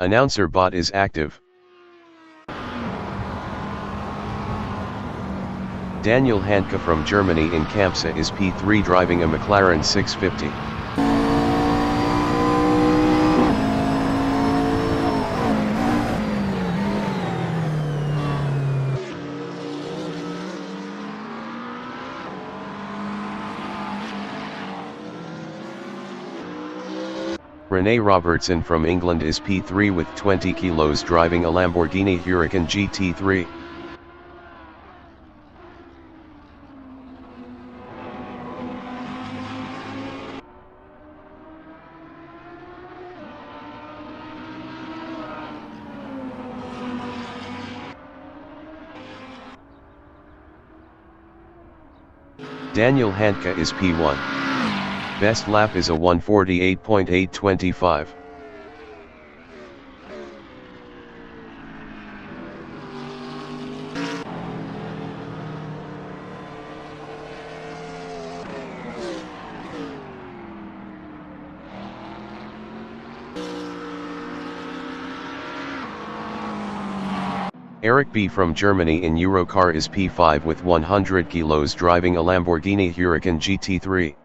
Announcer bot is active. Daniel Handke from Germany in Campsa is P3 driving a McLaren 650. Rene Robertson from England is P3 with 20 kilos driving a Lamborghini Huracan GT3. Daniel Handke is P1. Best lap is a 1:48.825. Eric B. from Germany in Eurocar is P5 with 100 kilos driving a Lamborghini Huracan GT3.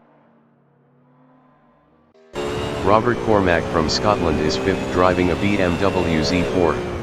Robert Cormack from Scotland is 5th driving a BMW Z4.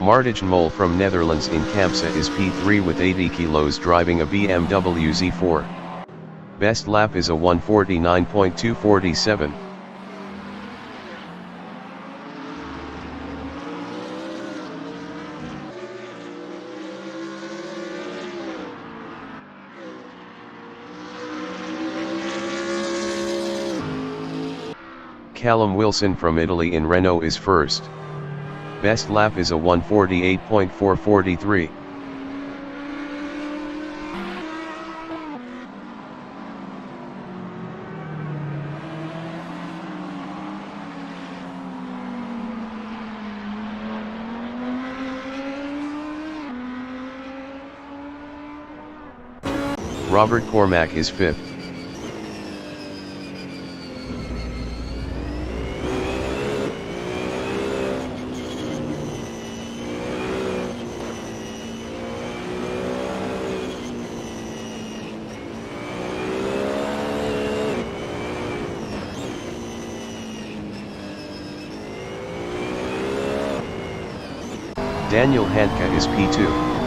Martijn Mol from Netherlands in Campsa is P3 with 80 kilos driving a BMW Z4. Best lap is a 1:49.247. Callum Wilson from Italy in Renault is first. Best lap is a 1:48.443. Robert Cormack is 5th. Daniel Handke is P2.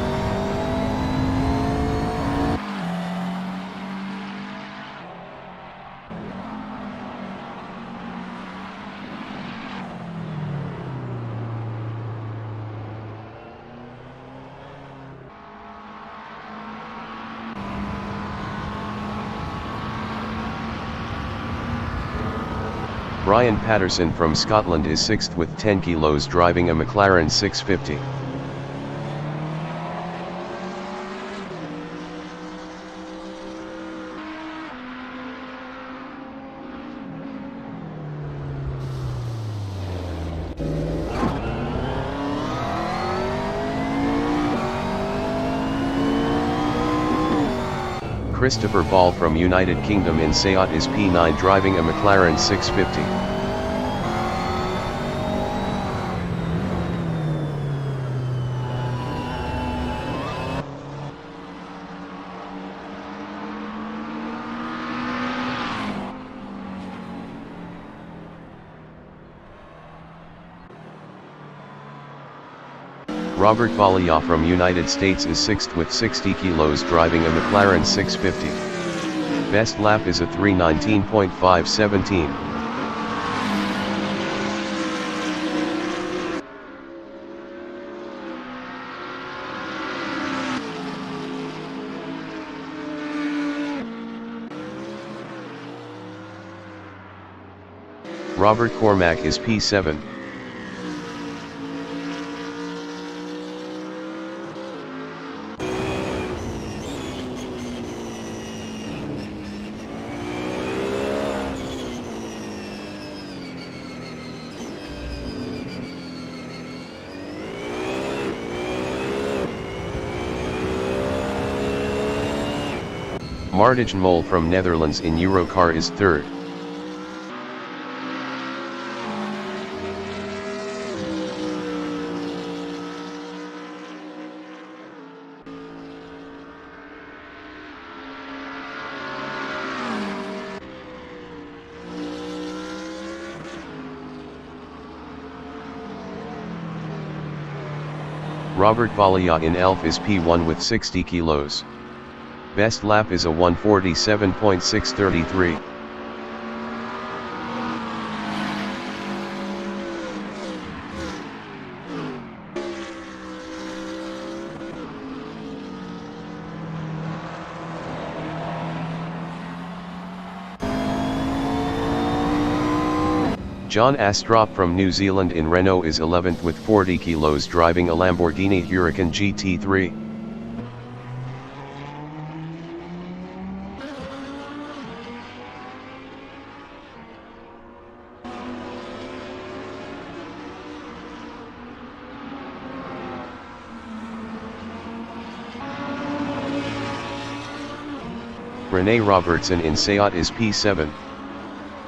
Brian Patterson from Scotland is 6th with 10 kilos driving a McLaren 650. Christopher Ball from United Kingdom in Seat is P9 driving a McLaren 650. Robert Valia from United States is 6th with 60 kilos driving a McLaren 650. Best lap is a 3:19.517. Robert Cormack is P7. Martijn Mol from Netherlands in Eurocar is third. Robert Valia in Elf is P1 with 60 kilos. Best lap is a 1:47.633. John Astrop from New Zealand in Renault is 11th with 40 kilos driving a Lamborghini Huracan GT3. Rene Robertson in Seat is P7.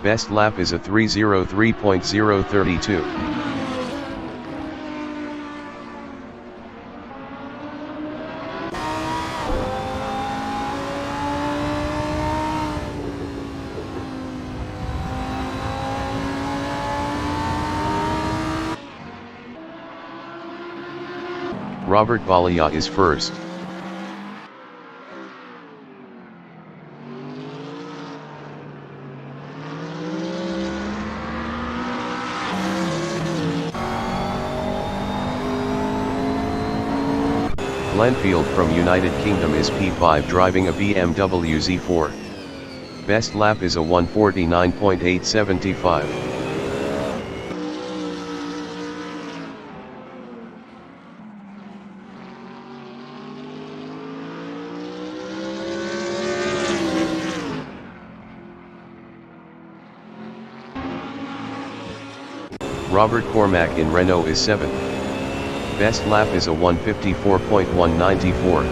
Best lap is a 3:03.032. Robert Valia is first. Glenfield from United Kingdom is P5 driving a BMW Z4. Best lap is a 1:49.875. Robert Cormack in Renault is 7th. Best lap is a 1:54.194.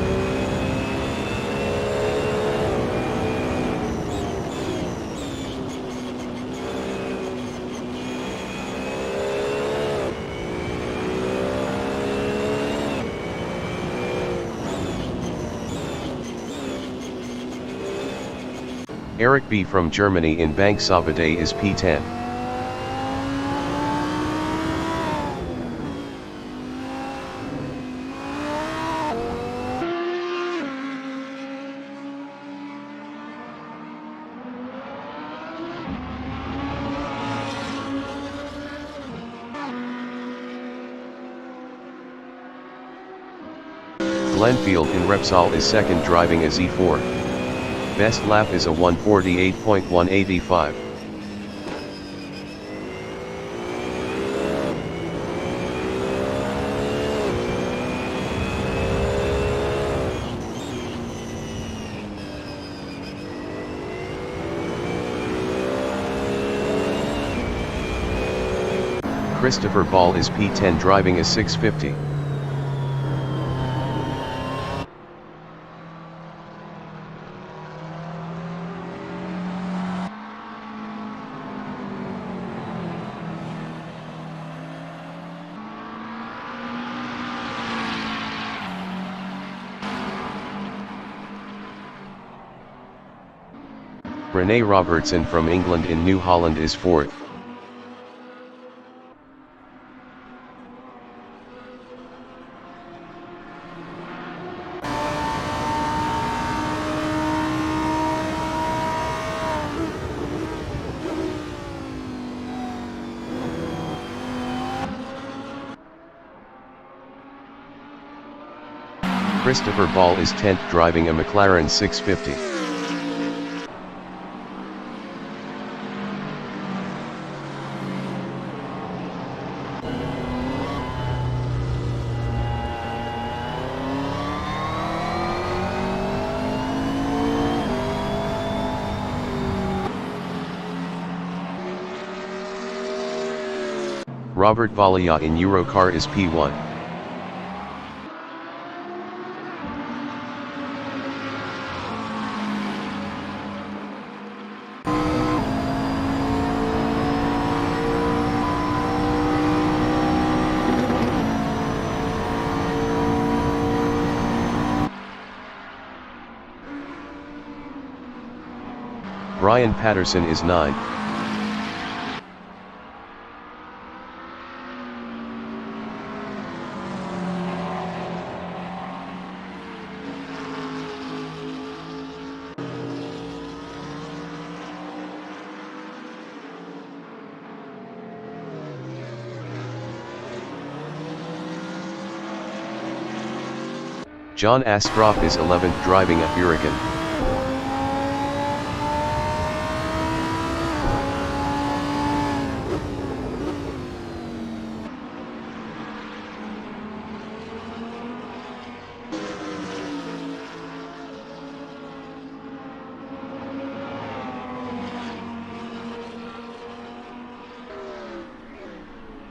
Eric B. from Germany in Bank Sabadell is P10. Glenfield in Repsol is second driving a Z4. Best lap is a 1:48.185. Christopher Ball is P10 driving a 650. Rene Robertson from England in New Holland is fourth. Christopher Ball is 10th driving a McLaren 650. Robert Valia in Eurocar is P1. Ryan Patterson is 9th. John Astroff is 11th driving a Huracan.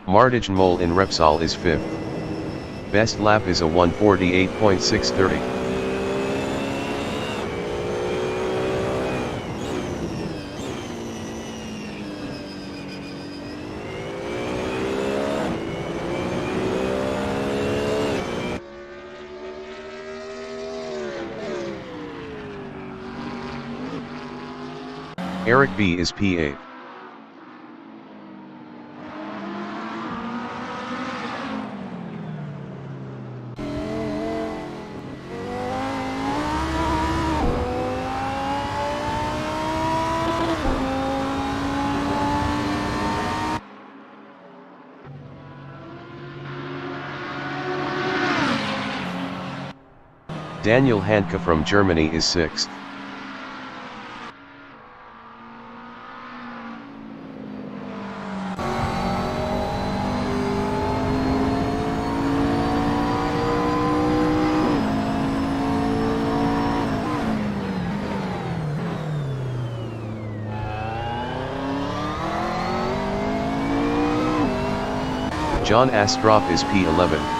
Martijn Mol in Repsol is 5th. Best lap is a 1:48.630. Eric B is P8. Daniel Handke from Germany is 6th. John Astroff is P11.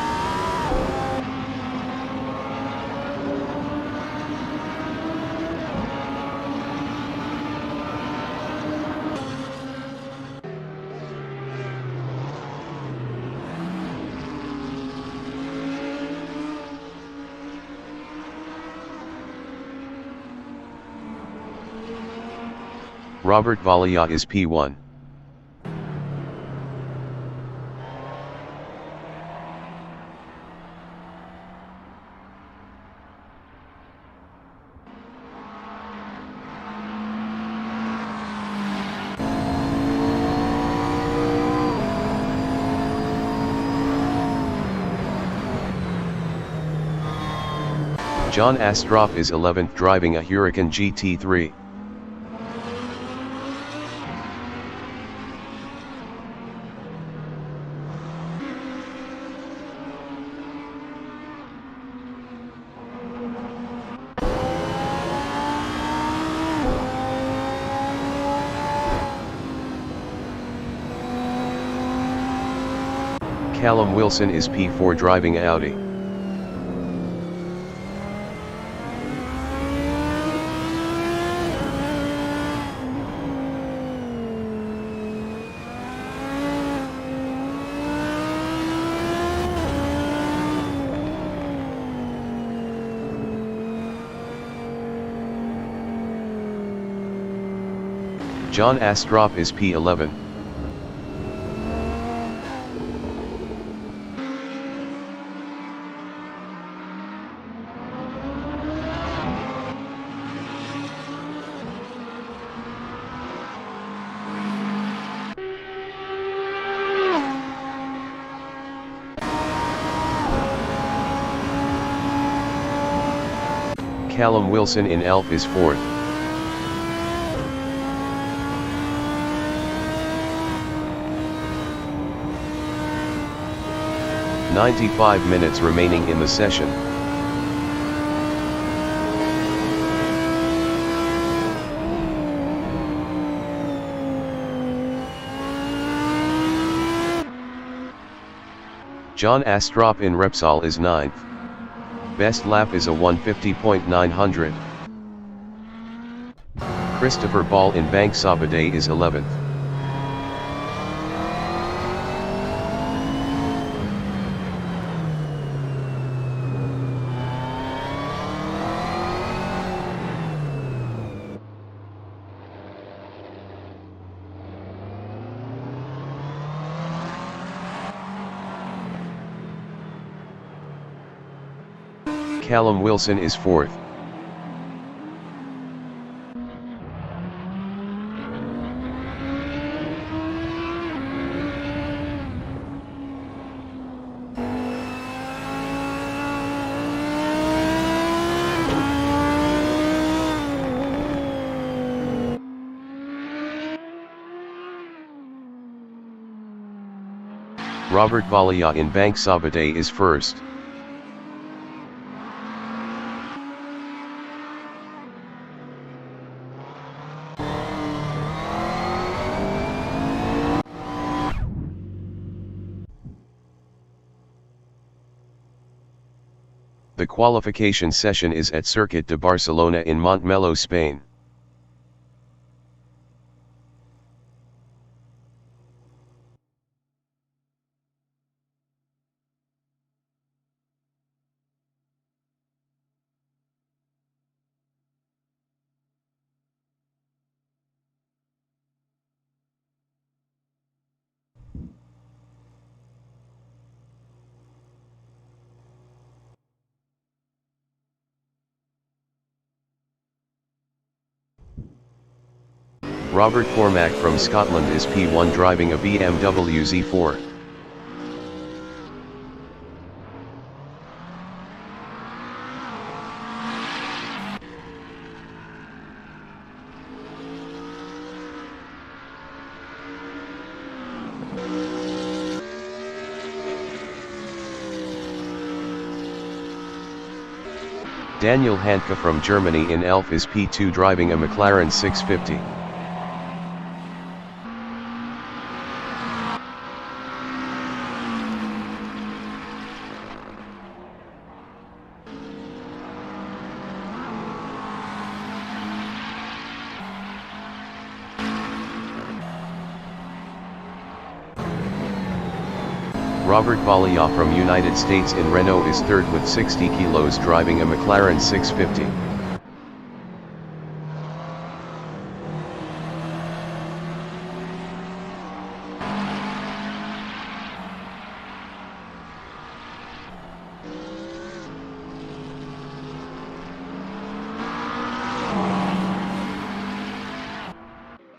Robert Valia is P1. John Astroff is 11th driving a Huracan GT3. Callum Wilson is P4 driving Audi. John Astroff is P11. Callum Wilson in Elf is 4th. "95 minutes remaining in the session. John Astroff in Repsol is 9th. Best lap is a 1:50.900. Christopher Ball in Bank Sabadell is 11th. Callum Wilson is 4th. Robert Valia in Bank Sabate is 1st. The qualification session is at Circuit de Barcelona in Montmeló, Spain. Robert Cormack from Scotland is P1 driving a BMW Z4. Daniel Handke from Germany in Elf is P2 driving a McLaren 650. Robert Valia from United States in Renault is 3rd with 60 kilos driving a McLaren 650.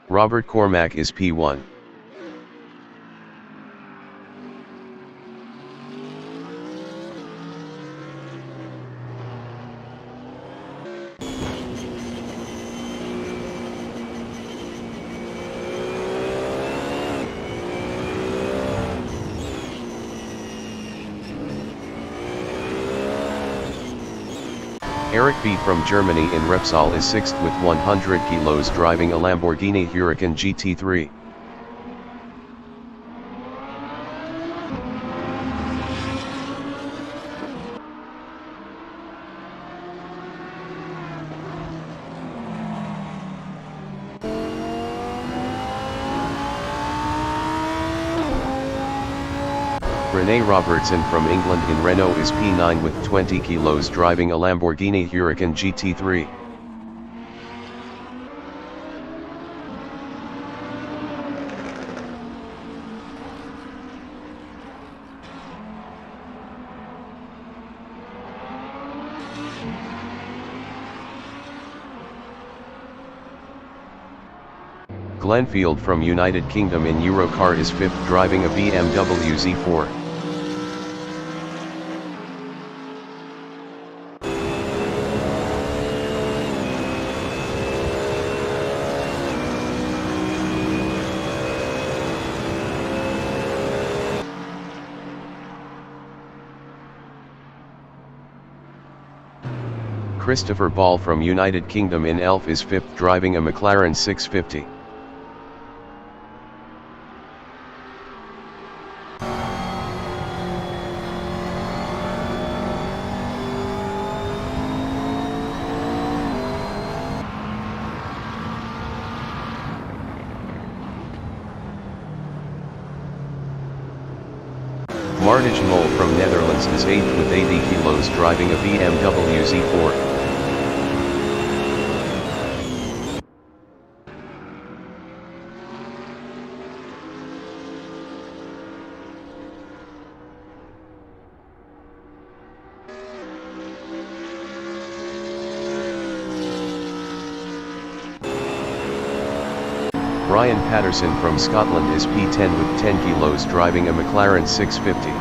Robert Cormack is P1. Eric B. from Germany in Repsol is 6th with 100 kilos driving a Lamborghini Huracan GT3. Rene Robertson from England in Renault is P9 with 20 kilos driving a Lamborghini Huracan GT3. Glenfield from United Kingdom in Eurocar is 5th driving a BMW Z4. Christopher Ball from United Kingdom in Elf is 5th driving a McLaren 650. Martijn Mol from Netherlands is 8th with 80 kilos driving a BMW Z4. Ryan Patterson from Scotland is P10 with 10 kilos driving a McLaren 650.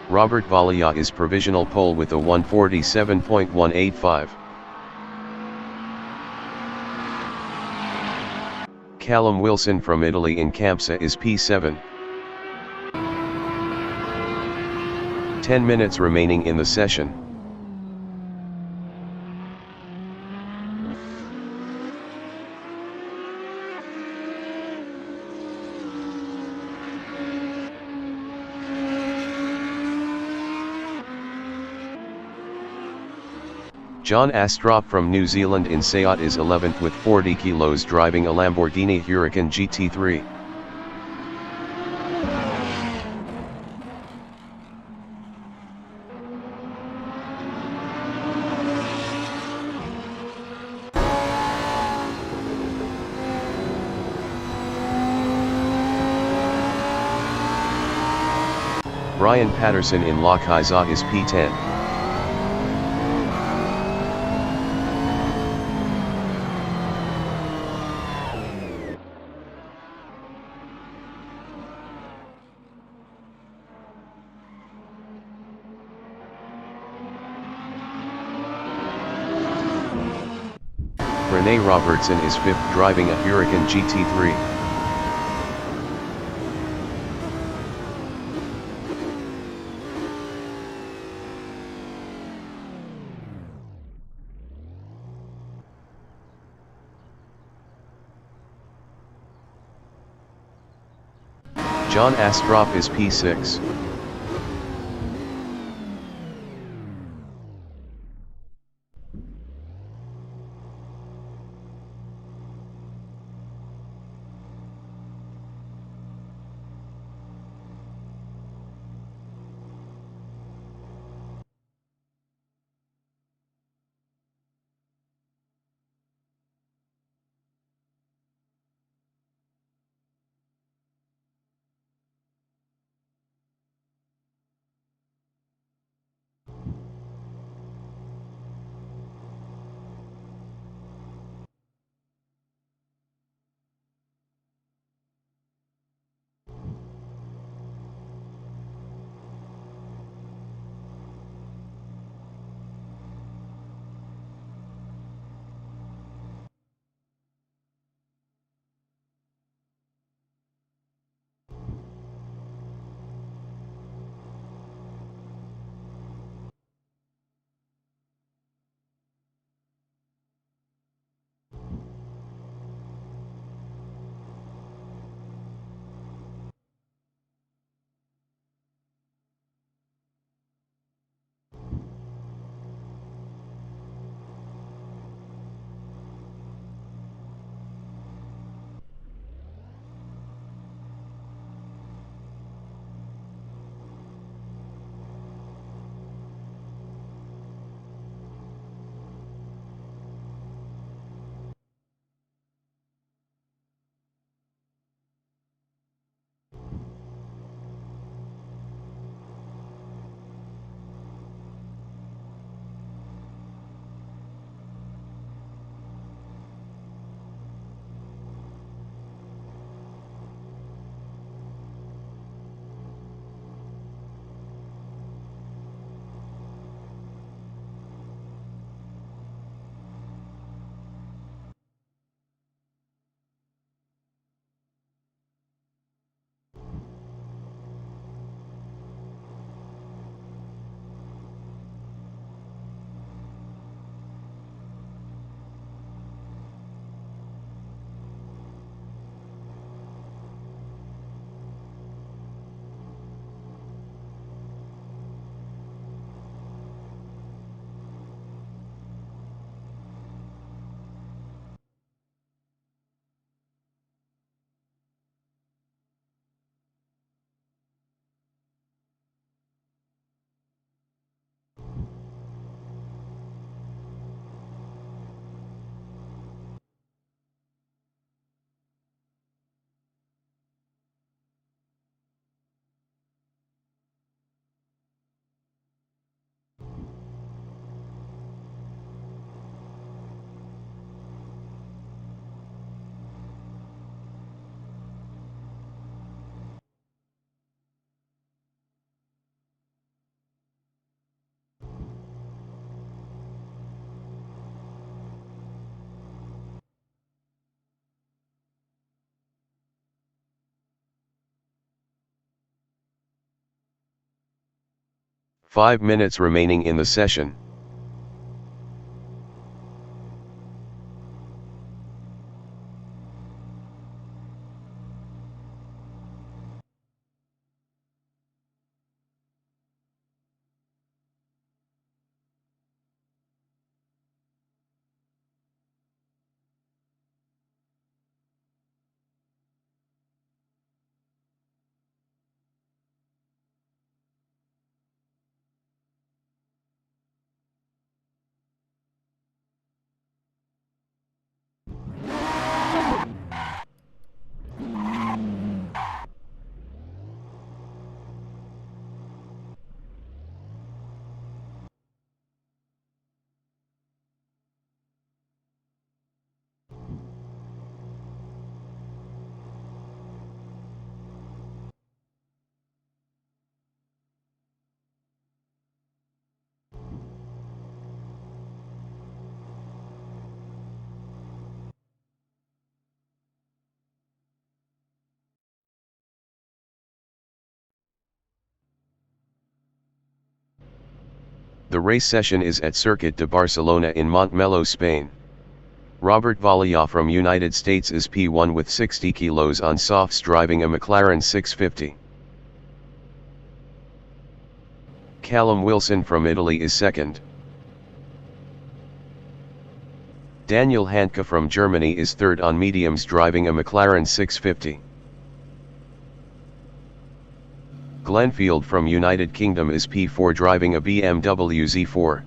Robert Valia is provisional pole with a 147.185. Callum Wilson from Italy in Campsa is P7. 10 minutes remaining in the session. John Astrop from New Zealand in Sayat is 11th with 40 kilos driving a Lamborghini Huracan GT3. Brian Patterson in Lochisa is P10. Rene Robertson is 5th driving a Huracan GT3. John Astrop is P6. 5 minutes remaining in the session. The race session is at Circuit de Barcelona in Montmeló, Spain. Robert Vallejo from United States is P1 with 60 kilos on softs driving a McLaren 650. Callum Wilson from Italy is second. Daniel Handke from Germany is third on mediums driving a McLaren 650. Glenfield from United Kingdom is P4 driving a BMW Z4.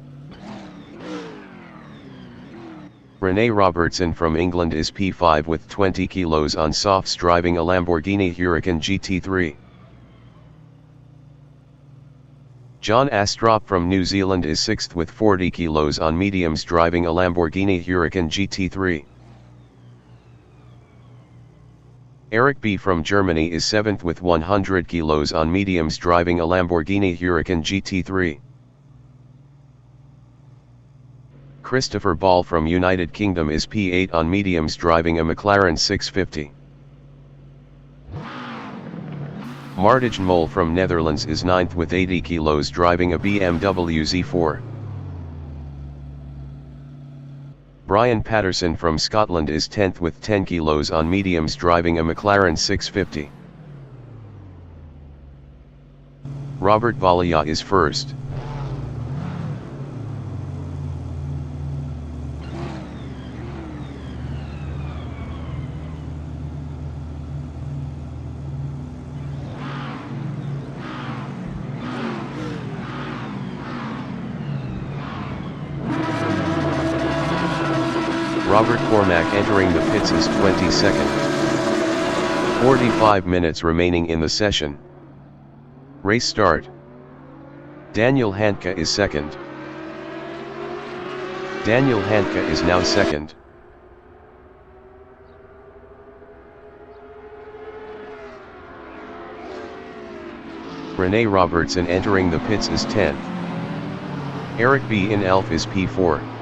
Rene Robertson from England is P5 with 20 kilos on softs driving a Lamborghini Huracan GT3. John Astrop from New Zealand is 6th with 40 kilos on mediums driving a Lamborghini Huracan GT3. Eric B. from Germany is 7th with 100 kilos on mediums driving a Lamborghini Huracan GT3. Christopher Ball from United Kingdom is P8 on mediums driving a McLaren 650. Martijn Mol from Netherlands is 9th with 80 kilos driving a BMW Z4. Brian Patterson from Scotland is 10th with 10 kilos on mediums driving a McLaren 650. Robert Vallejo is first. Robert Cormack entering the pits is 22nd. 45 minutes remaining in the session. Race start. Daniel Handke is second. Daniel Handke is now second. Rene Robertson entering the pits is 10th. Eric B. in Elf is P4.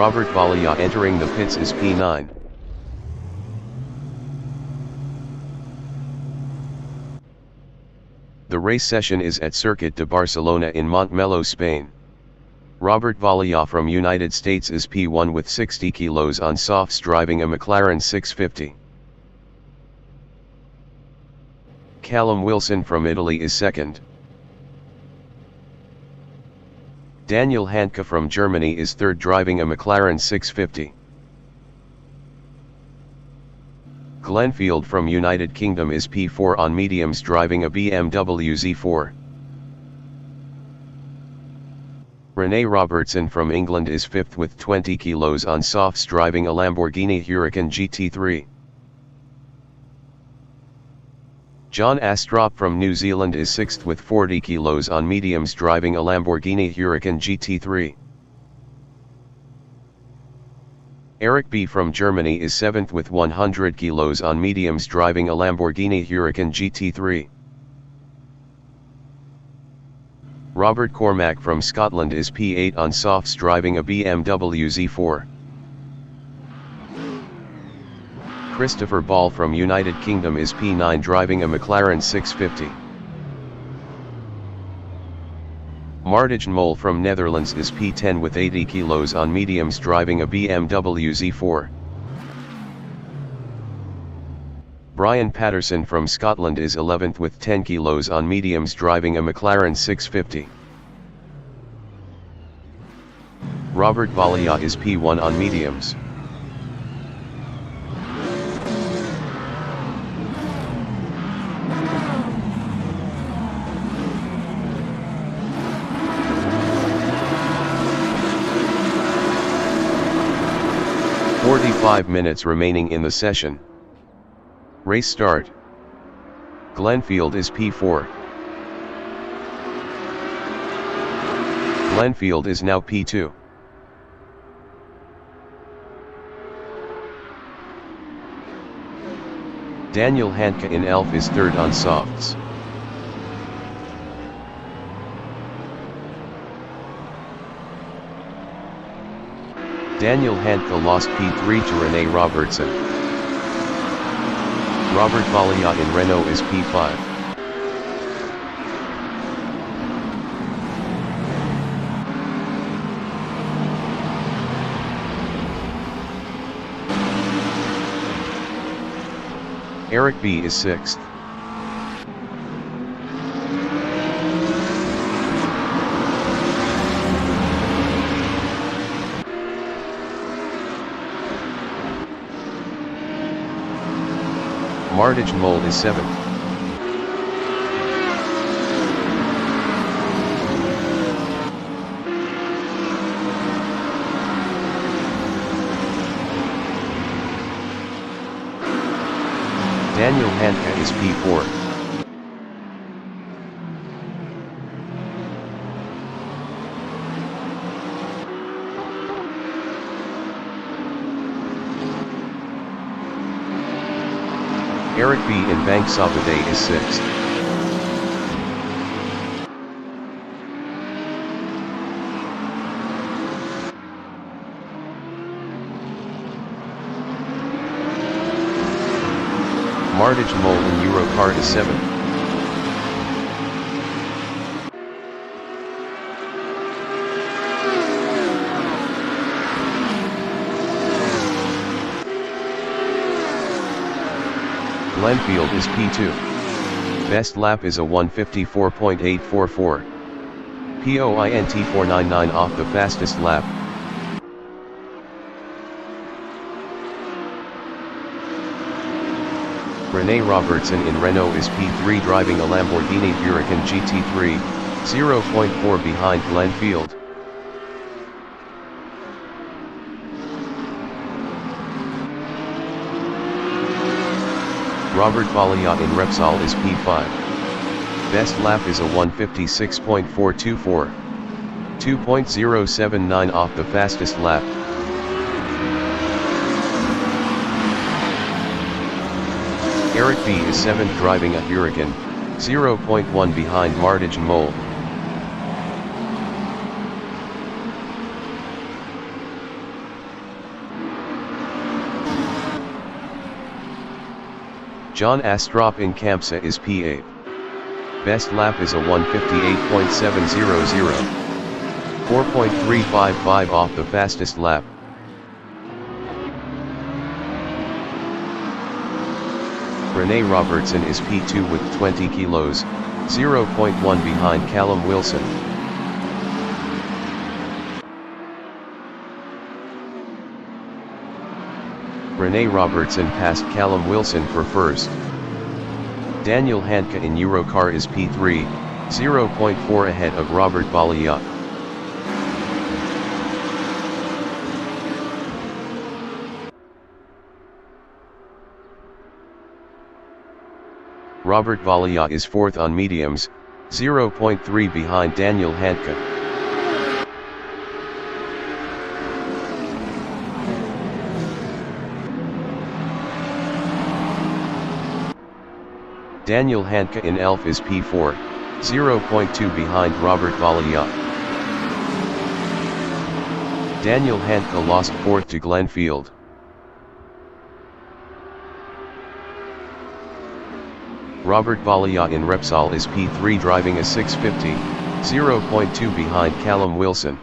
Robert Vallejo entering the pits is P9. The race session is at Circuit de Barcelona in Montmeló, Spain. Robert Vallejo from United States is P1 with 60 kilos on softs driving a McLaren 650. Callum Wilson from Italy is second. Daniel Handke from Germany is third driving a McLaren 650. Glenfield from United Kingdom is P4 on mediums driving a BMW Z4. Rene Robertson from England is 5th with 20 kilos on softs driving a Lamborghini Huracan GT3. John Astrop from New Zealand is 6th with 40 kilos on mediums driving a Lamborghini Huracan GT3. Eric B. from Germany is 7th with 100 kilos on mediums driving a Lamborghini Huracan GT3. Robert Cormack from Scotland is P8 on softs driving a BMW Z4. Christopher Ball from United Kingdom is P9 driving a McLaren 650. Martijn Mol from Netherlands is P10 with 80 kilos on mediums driving a BMW Z4. Brian Patterson from Scotland is 11th with 10 kilos on mediums driving a McLaren 650. Robert Valia is P1 on mediums. "45 minutes remaining in the session. Race start. Glenfield is P4. Glenfield is now P2. Daniel Handke in Elf is third on softs. Daniel Handke lost P3 to Rene Robertson. Robert Valia in Renault is P5. Eric B is 6th. Martijn Mol is 7th. Daniel Handke is P4. Eric B in Banksabade is 6th. Martijn Mol in Eurocar is 7th. Glenfield is P2. Best lap is a 1:54.844. POINT 499 off the fastest lap. Rene Robertson in Renault is P3 driving a Lamborghini Huracan GT3, 0.4 behind Glenfield. Robert Valia in Repsol is P5. Best lap is a 1:56.424. 2.079 off the fastest lap. Eric B is 7th driving a Huracan, 0.1 behind Martijn Mol. John Astrup in Campsa is P8. Best lap is a 1:58.700. 4.355 off the fastest lap. Rene Robertson is P2 with 20 kilos, 0.1 behind Callum Wilson. Rene Robertson passed Callum Wilson for first. Daniel Handke in Eurocar is P3, 0.4 ahead of Robert Valia. Robert Valia is 4th on mediums, 0.3 behind Daniel Handke. Daniel Handke in Elf is P4, 0.2 behind Robert Valia. Daniel Handke lost 4th to Glenn Field. Robert Valia in Repsol is P3 driving a 650, 0.2 behind Callum Wilson.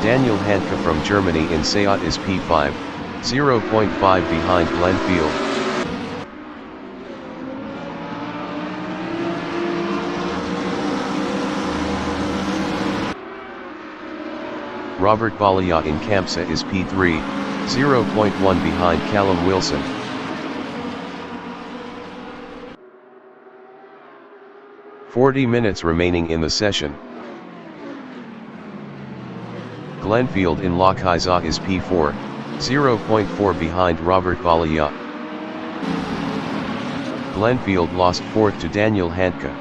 Daniel Handke from Germany in Seat is P5, 0.5 behind Glenn Field. Robert Valia in Campsa is P3, 0.1 behind Callum Wilson. "40 minutes remaining in the session. Glenfield in Lochisa is P4, 0.4 behind Robert Valia. Glenfield lost 4th to Daniel Handke.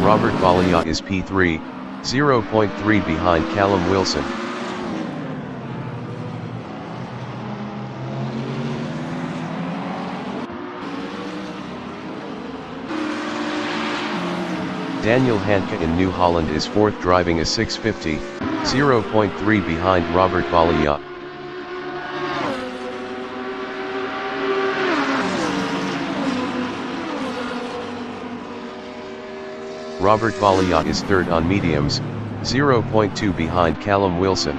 Robert Valia is P3, 0.3 behind Callum Wilson. Daniel Handke in New Holland is 4th driving a 650, 0.3 behind Robert Valia. Robert Valia is 3rd on mediums, 0.2 behind Callum Wilson.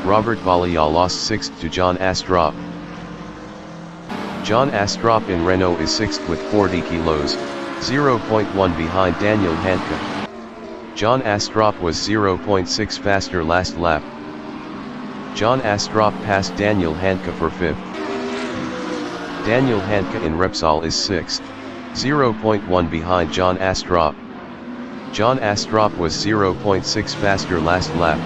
Robert Valia lost 6th to John Astrup. John Astrup in Renault is 6th with 40 kilos, 0.1 behind Daniel Handke. John Astrup was 0.6 faster last lap. John Astrup passed Daniel Handke for 5th. Daniel Handke in Repsol is 6th, 0.1 behind John Astrup. John Astrup was 0.6 faster last lap.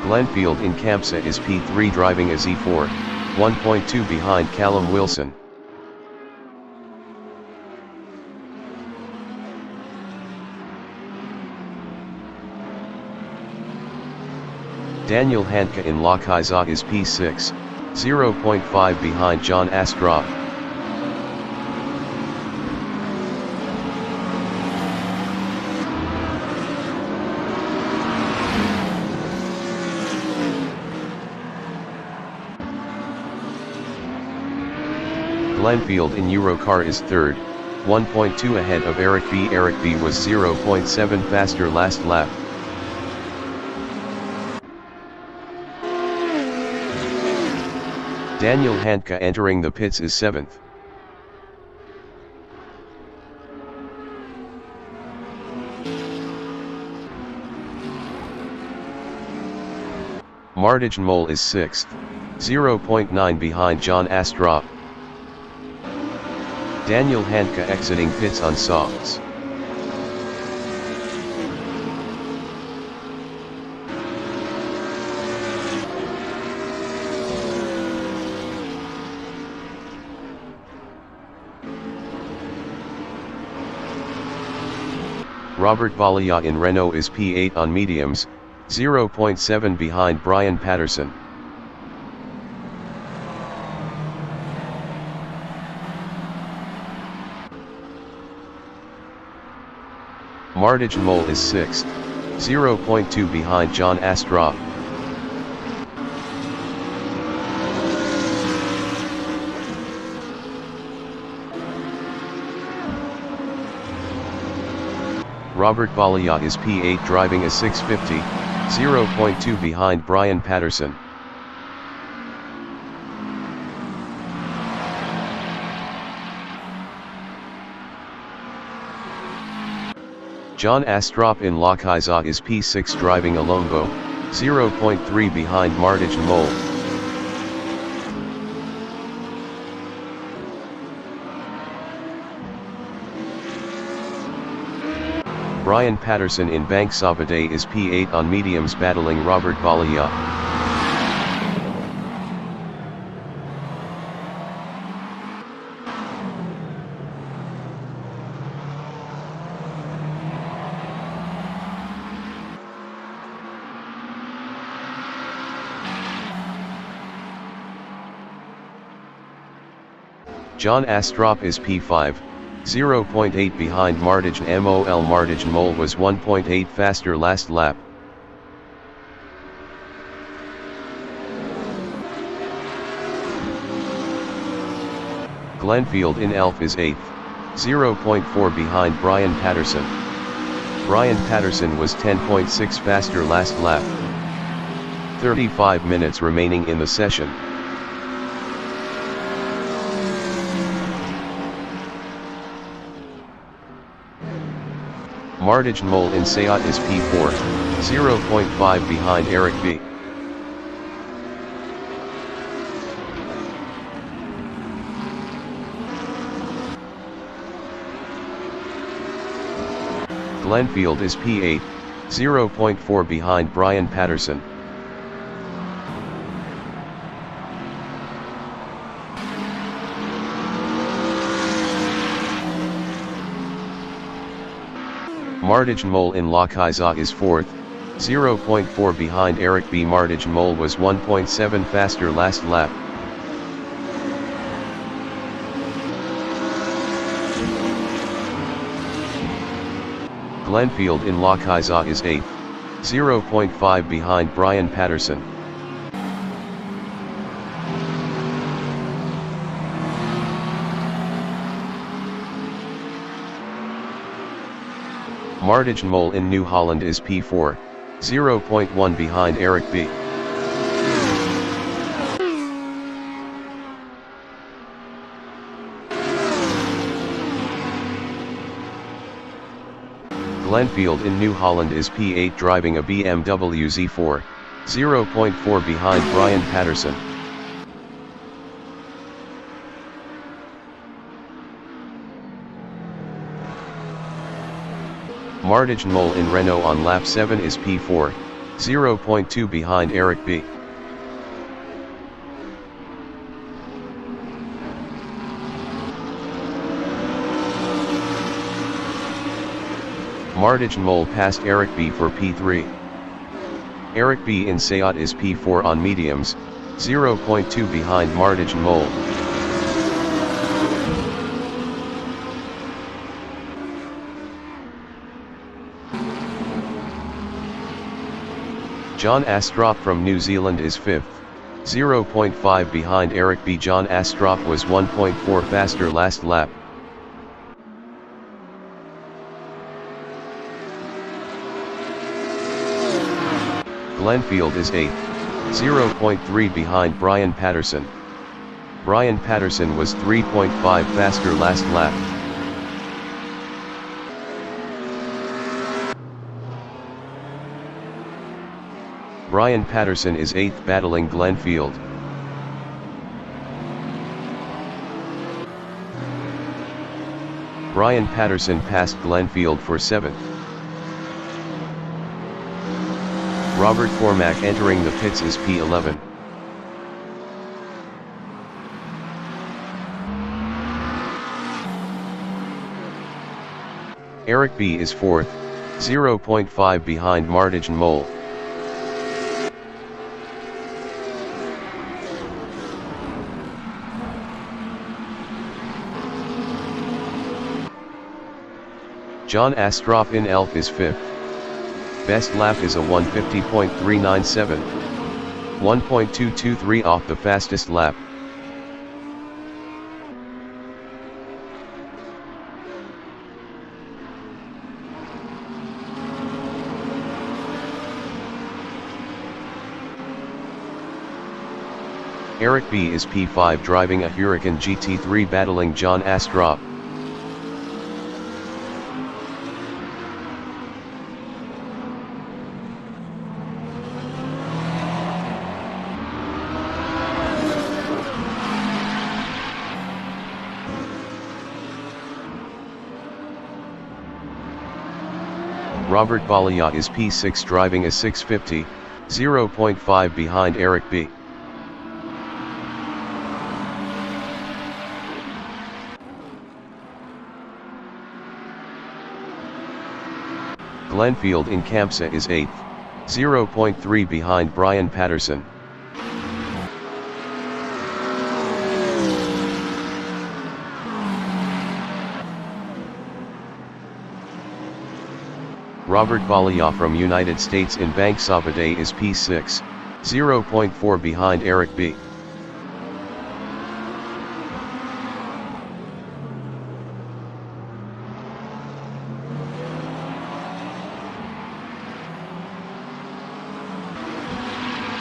Glenfield in Campsa is P3 driving a Z4, 1.2 behind Callum Wilson. Daniel Handke in Lochisa is P6, 0.5 behind John Astrup. Glenfield in Eurocar is 3rd, 1.2 ahead of Eric B. Eric B was 0.7 faster last lap. Daniel Handke entering the pits is 7th. Martijn Mol is 6th, 0.9 behind John Astrup. Daniel Handke exiting pits on softs. Robert Valia in Renault is P8 on mediums, 0.7 behind Brian Patterson. Martijn Mol is 6th, 0.2 behind John Astrup. Robert Valia is P8 driving a 650, 0.2 behind Brian Patterson. John Astrup in Lochisa is P6 driving a Lombo, 0.3 behind Martijn Mol. Brian Patterson in Bank Sabadell is P8 on mediums battling Robert Balia. John Astrup is P5, 0.8 behind ReneRmotorsport-Assetto. ReneRmotorsport was 1.8 faster last lap. Glenfield in Elf is 8th, 0.4 behind Brian Patterson. Brian Patterson was 10.6 faster last lap. 35 minutes remaining in the session. ReneRmotorsport in Seat is P4, 0.5 behind Eric B. Glenfield is P8, 0.4 behind Brian Patterson. ReneRmotorsport in Lokiza is 4th, 0.4 behind Eric B. ReneRmotorsport was 1.7 faster last lap. Glenfield in Lokiza is 8th, 0.5 behind Brian Patterson. ReneRmotorsport in New Holland is P4, 0.1 behind Eric B. Glenfield in New Holland is P8 driving a BMW Z4, 0.4 behind Brian Patterson. ReneRmotorsport in Renault on lap 7 is P4, 0.2 behind Eric B. ReneRmotorsport passed Eric B for P3. Eric B in Seat is P4 on mediums, 0.2 behind ReneRmotorsport. John Astrup from New Zealand is 5th, 0.5 behind Eric B. John Astrup was 1.4 faster last lap. Glenfield is 8th, 0.3 behind Brian Patterson. Brian Patterson was 3.5 faster last lap. Brian Patterson is 8th battling Glenfield. Brian Patterson passed Glenfield for 7th. Robert Cormack entering the pits is P11. Eric B is 4th, 0.5 behind ReneRmotorsport. John Astrup in Elf is 5th. Best lap is a 150.397. 1.223 off the fastest lap. Eric B is P5 driving a Huracan GT3 battling John Astrup. Robert Valia is P6 driving a 650, 0.5 behind Eric B. Glenfield in Campsa is 8th, 0.3 behind Brian Patterson. Robert Valia from United States in Bank Sabadell is P6, 0.4 behind Eric B.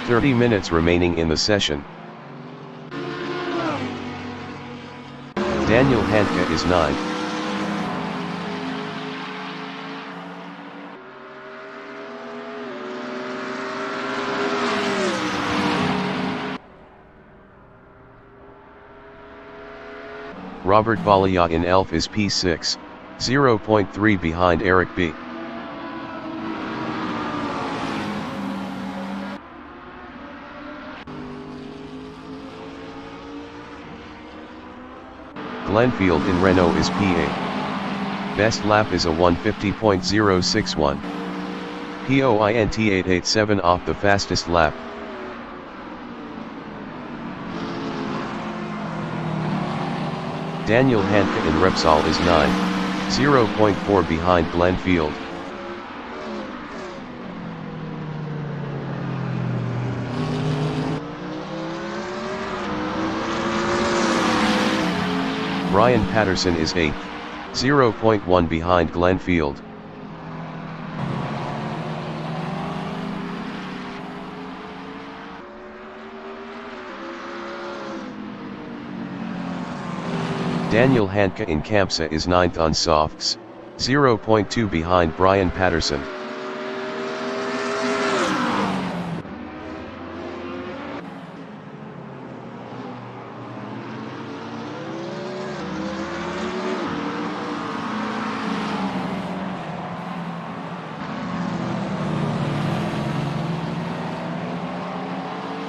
"30 minutes remaining in the session. Daniel Handke is 9th. Robert Valia in Elf is P6, 0.3 behind Eric B. Glenfield in Renault is P8. Best lap is a 150.061. POINT 887 off the fastest lap. Daniel Handke in Repsol is 9, 0.4 behind Glenfield. Brian Patterson is 8th, 0.1 behind Glenfield. Daniel Handke in Campsa is 9th on softs, 0.2 behind Brian Patterson.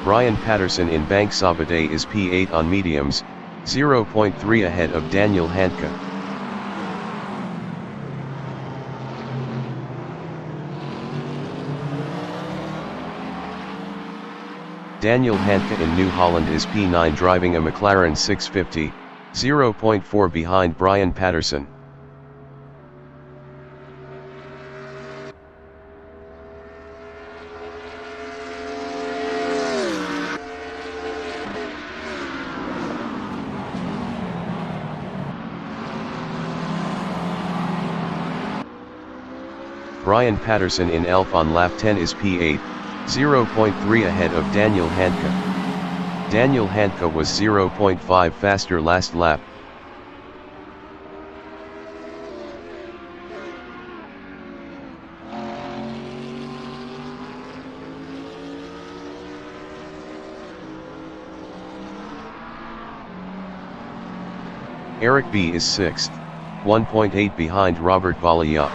Brian Patterson in Bank Sabadell is P8 on mediums, 0.3 ahead of Daniel Handke. Daniel Handke in New Holland is P9 driving a McLaren 650, 0.4 behind Brian Patterson. Brian Patterson in Elf on lap 10 is P8, 0.3 ahead of Daniel Handke. Daniel Handke was 0.5 faster last lap. Eric B is 6th, 1.8 behind Robert Valia.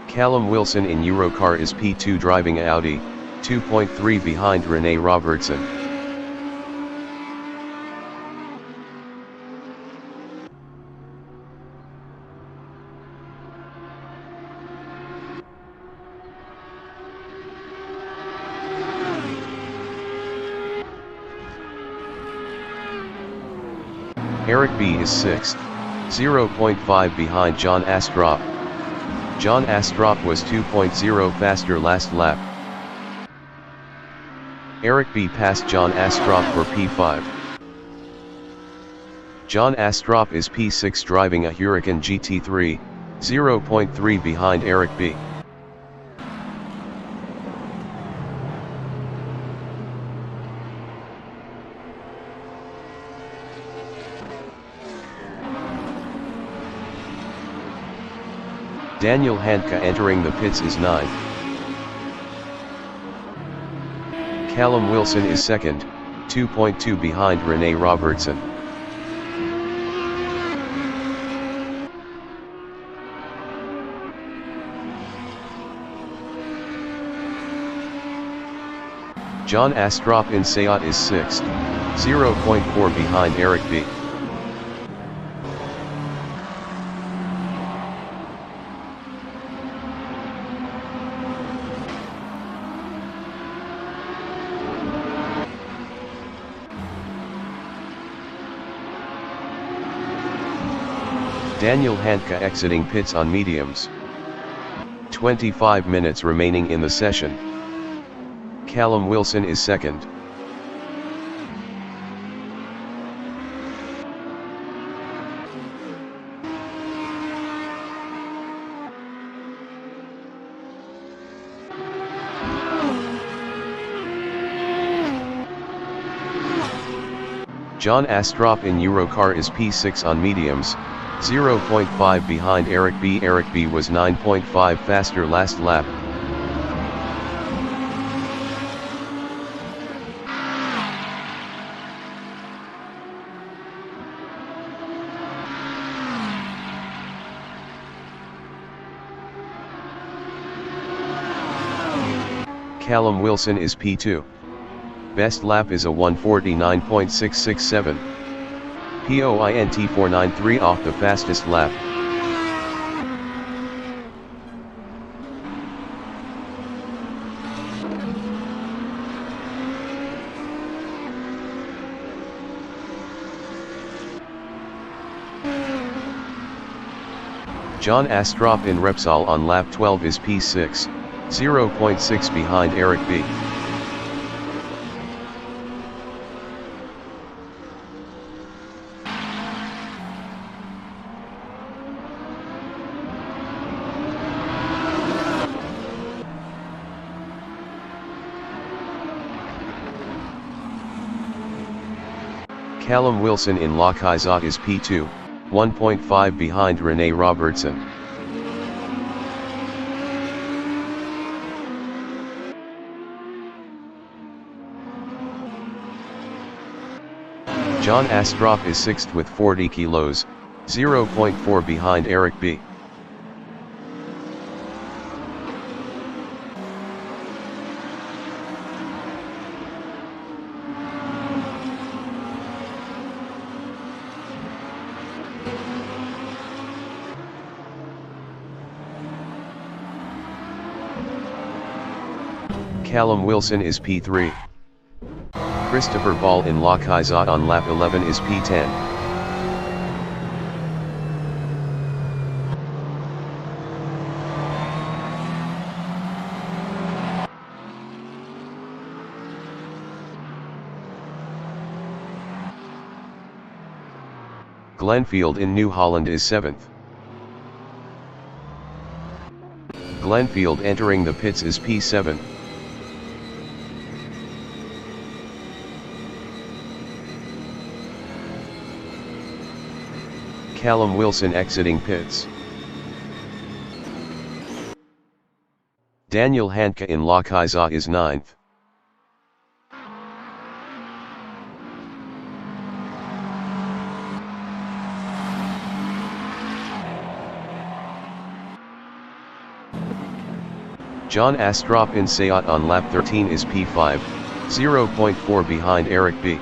Callum Wilson in Eurocar is P2 driving a Audi, 2.3 behind Rene Robertson. Eric B is 6th, 0.5 behind John Astrup. John Astrup was 2.0 faster last lap. Eric B passed John Astrup for P5. John Astrup is P6 driving a Huracan GT3, 0.3 behind Eric B. Daniel Handke entering the pits is 9th. Callum Wilson is 2nd, 2.2 behind Rene Robertson. John Astrup in Seat is 6th, 0.4 behind Eric B. Daniel Handke exiting pits on mediums. 25 minutes remaining in the session. Callum Wilson is 2nd. John Astrup in Eurocar is P6 on mediums, 0.5 behind Eric B. Eric B was 9.5 faster last lap. Callum Wilson is P2. Best lap is a 1:49.667. Point 493 off the fastest lap. John Astrup in Repsol on lap 12 is P6, 0.6 behind Eric B. Callum Wilson in Lochizot is P2, 1.5 behind Rene Robertson. John Astrup is 6th with 40 kilos, 0.4 behind Eric B. Callum Wilson is P3. Christopher Ball in Lochizot on lap 11 is P10. Glenfield in New Holland is 7th. Glenfield entering the pits is P7. Callum Wilson exiting pits. Daniel Handke in Lochizot is 9th. John Astrup in Seat on lap 13 is P5, 0.4 behind Eric B.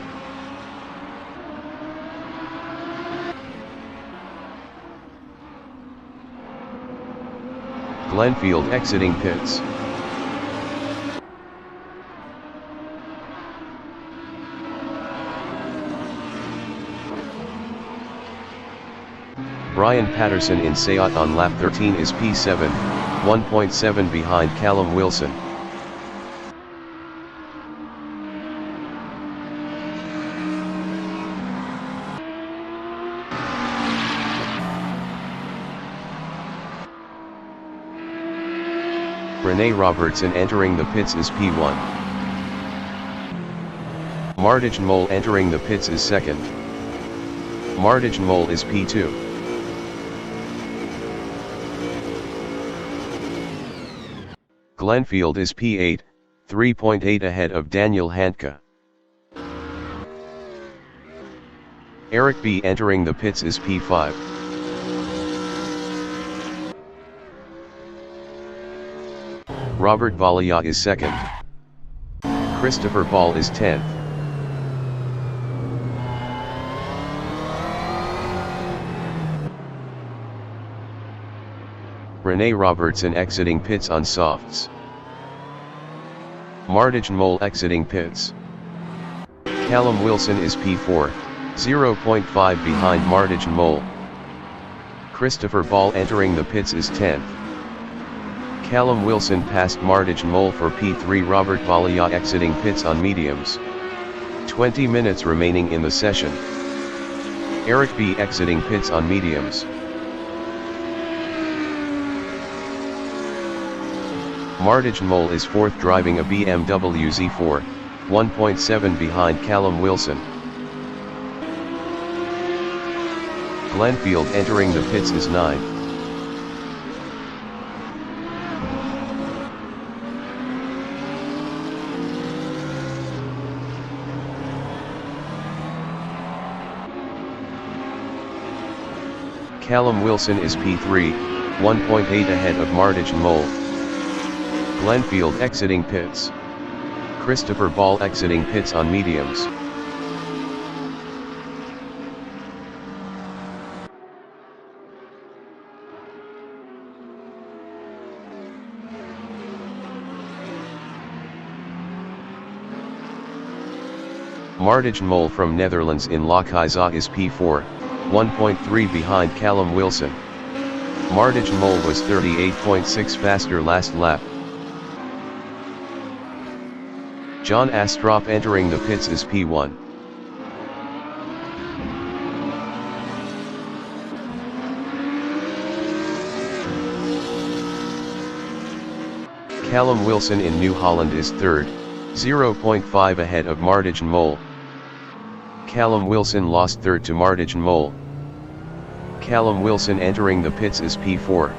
Glenfield exiting pits. Brian Patterson in Seat on lap 13 is P7, 1.7 behind Callum Wilson. Rene Robertson entering the pits is P1. Martijn Mol entering the pits is 2nd. Martijn Mol is P2. Glenfield is P8, 3.8 ahead of Daniel Handke. Eric B entering the pits is P5. Robert Vallia is second. Christopher Ball is 10th. Rene Robertson exiting pits on softs. Martijn Mol exiting pits. Callum Wilson is P4, 0.5 behind Martijn Mol. Christopher Ball entering the pits is 10th. Callum Wilson passed Martijn Mol for P3. Robert Vallia exiting pits on mediums. 20 minutes remaining in the session. Eric B exiting pits on mediums. Martijn Mol is 4th driving a BMW Z4, 1.7 behind Callum Wilson. Glenfield entering the pits is 9th. Callum Wilson is P3, 1.8 ahead of Martijn Mol. Glenfield exiting pits. Christopher Ball exiting pits on mediums. Martijn Mol from Netherlands in Lokhaiza is P4, 1.3 behind Callum Wilson. Martijn Mol was 38.6 faster last lap. John Astrup entering the pits is P1. Callum Wilson in New Holland is 3rd, 0.5 ahead of Martijn Mol. Callum Wilson lost 3rd to Martijn Mol. Callum Wilson entering the pits is P4.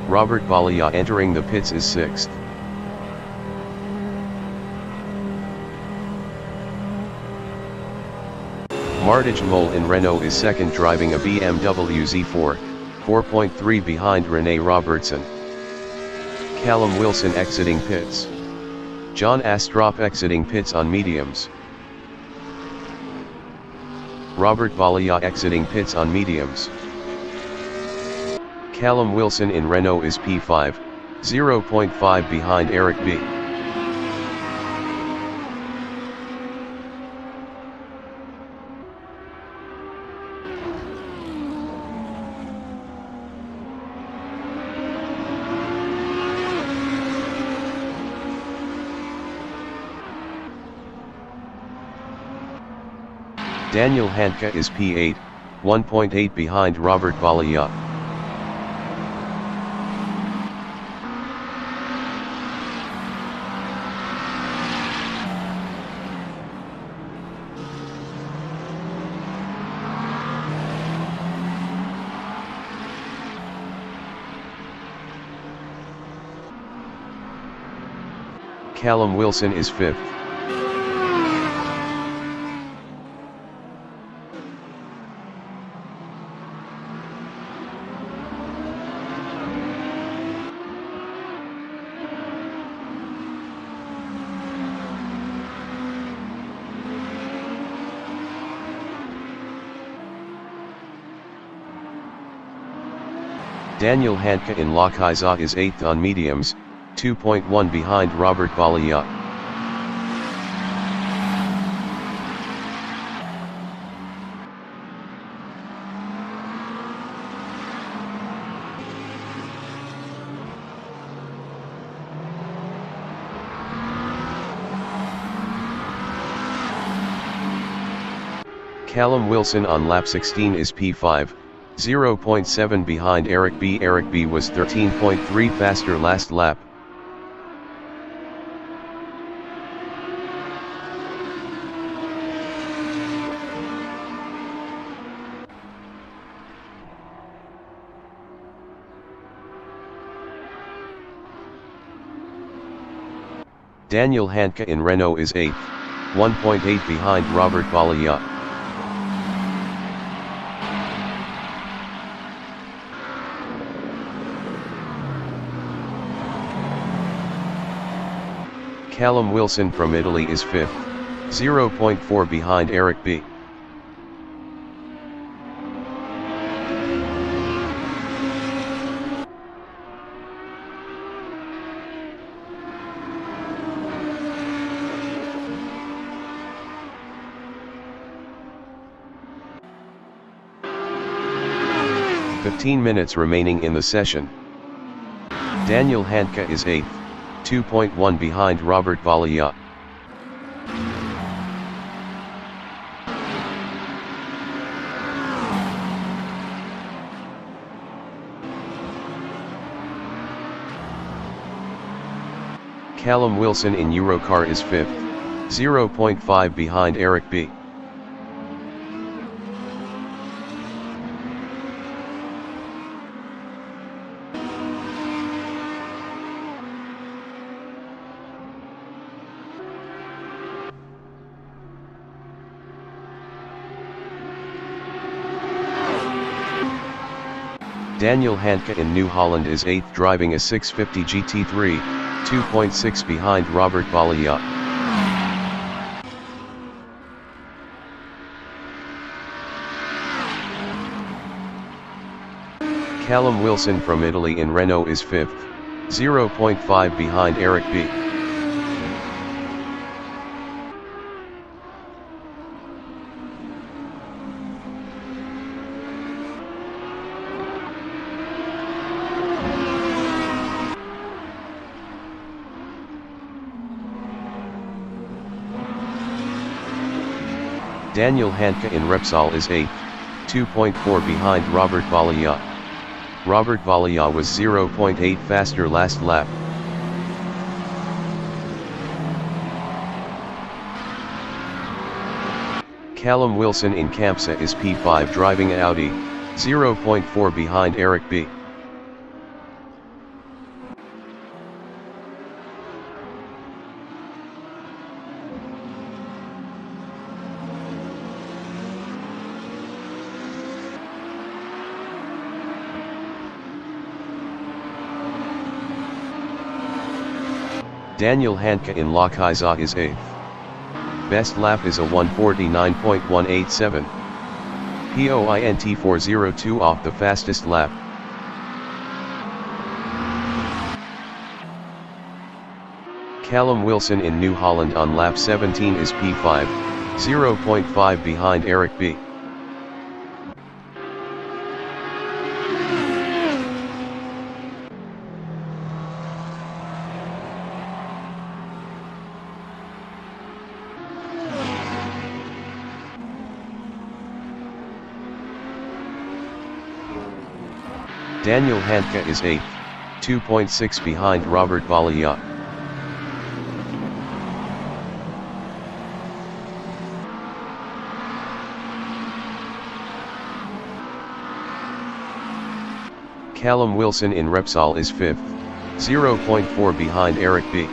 Robert Vallia entering the pits is 6th. Martijn Mol in Renault is 2nd driving a BMW Z4, 4.3 behind Rene Robertson. Callum Wilson exiting pits. John Astrup exiting pits on mediums. Robert Vallia exiting pits on mediums. Callum Wilson in Renault is P5, 0.5 behind Eric B. Daniel Handke is P8, 1.8 behind Robert Vallia. Callum Wilson is 5th. Daniel Handke in Lokhaiza is 8th on mediums, 2.1 behind Robert Vallia. Callum Wilson on lap 16 is P5, 0.7 behind Eric B. Eric B was 13.3 faster last lap. Daniel Hanke in Renault is 8th, 1.8 behind Robert Ballia. Callum Wilson from Italy is 5th, 0.4 behind Eric B. "15 minutes remaining in the session. Daniel Hanke is 8th, 2.1 behind Robert Ballia. Callum Wilson in Eurocar is 5th, 0.5 behind Eric B. Daniel Hanke in New Holland is 8th driving a 650 GT3, 2.6 behind Robert Ballia. Callum Wilson from Italy in Renault is 5th, 0.5 behind Eric B. Daniel Hanke in Repsol is 8th, 2.4 behind Robert Ballia. Robert Ballia was 0.8 faster last lap. Callum Wilson in Campsa is P5 driving Audi, 0.4 behind Eric B. Daniel Hanke in Lochisa is 8th. Best lap is a 1:49.187. Point 402 off the fastest lap. Callum Wilson in New Holland on lap 17 is P5, 0.5 behind Eric B. Daniel Hanke is 8th, 2.6 behind Robert Ballia. Callum Wilson in Repsol is 5th, 0.4 behind Eric B.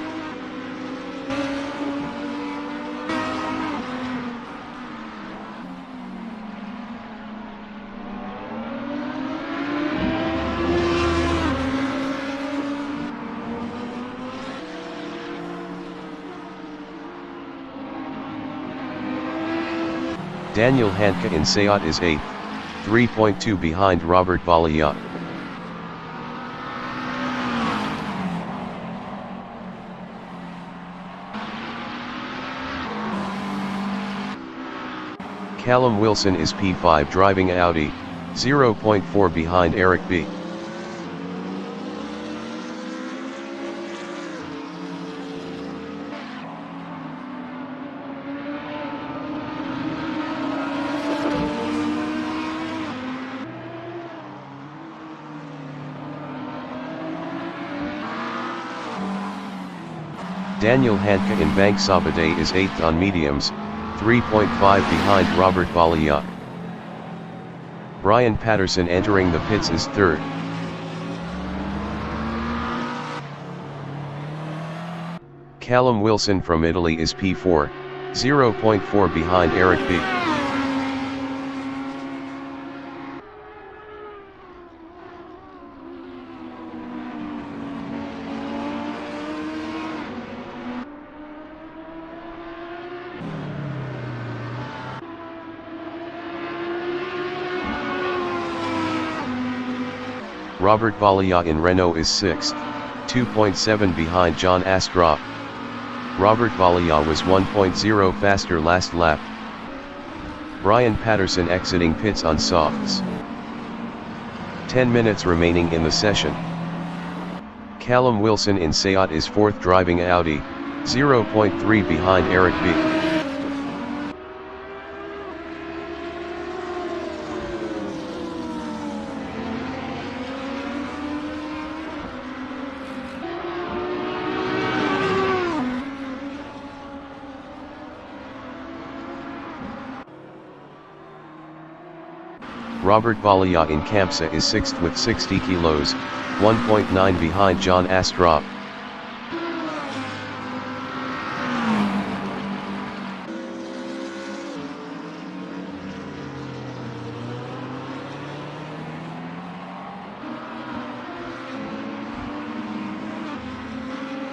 Daniel Hanke in Seat is 8th, 3.2 behind Robert Ballia. Callum Wilson is P5 driving Audi, 0.4 behind Eric B. Daniel Hanke in Bank Sabadell is 8th on mediums, 3.5 behind Robert Ballia. Brian Patterson entering the pits is 3rd. Callum Wilson from Italy is P4, 0.4 behind Eric B. Robert Vallia in Renault is 6th, 2.7 behind John Astrup. Robert Vallia was 1.0 faster last lap. Brian Patterson exiting pits on softs. 10 minutes remaining in the session. Callum Wilson in Seat is 4th driving Audi, 0.3 behind Eric B. Robert Vallia in Campsa is 6th with 60 kilos, 1.9 behind John Astrup.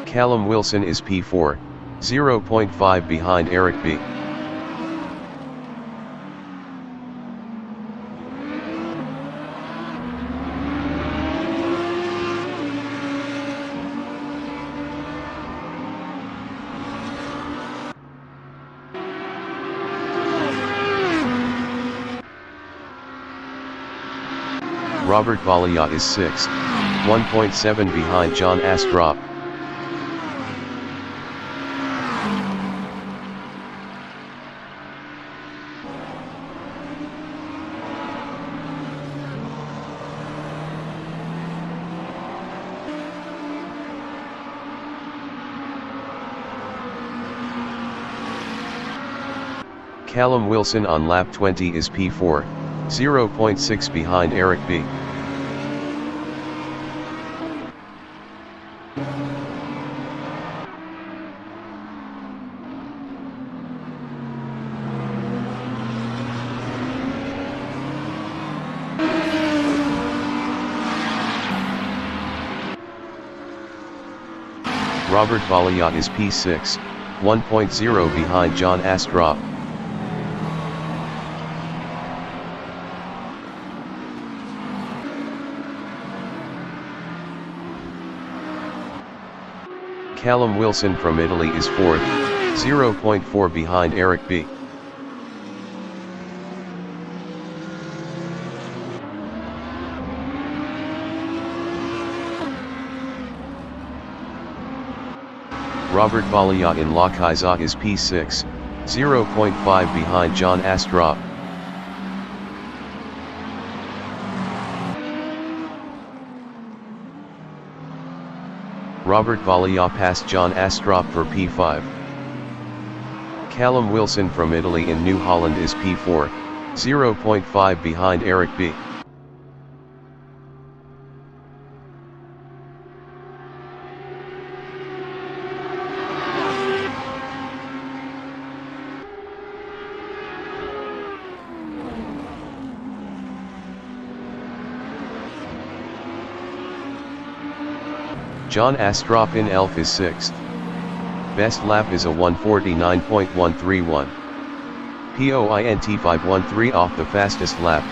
Callum Wilson is P4, 0.5 behind Eric B. Robert Vallia is 6th, 1.7 behind John Astrup. Callum Wilson on lap 20 is P4, 0.6 behind Eric B. Robert Vallia is P6, 1.0 behind John Astrup. Callum Wilson from Italy is 4th, 0.4 behind Eric B. Robert Vallia in Lochisa is P6, 0.5 behind John Astrup. Robert Vallia passed John Astrup for P5. Callum Wilson from Italy in New Holland is P4, 0.5 behind Eric B. John Astrup in Elf is 6th. Best lap is a 1:49.131. Point 513 off the fastest lap.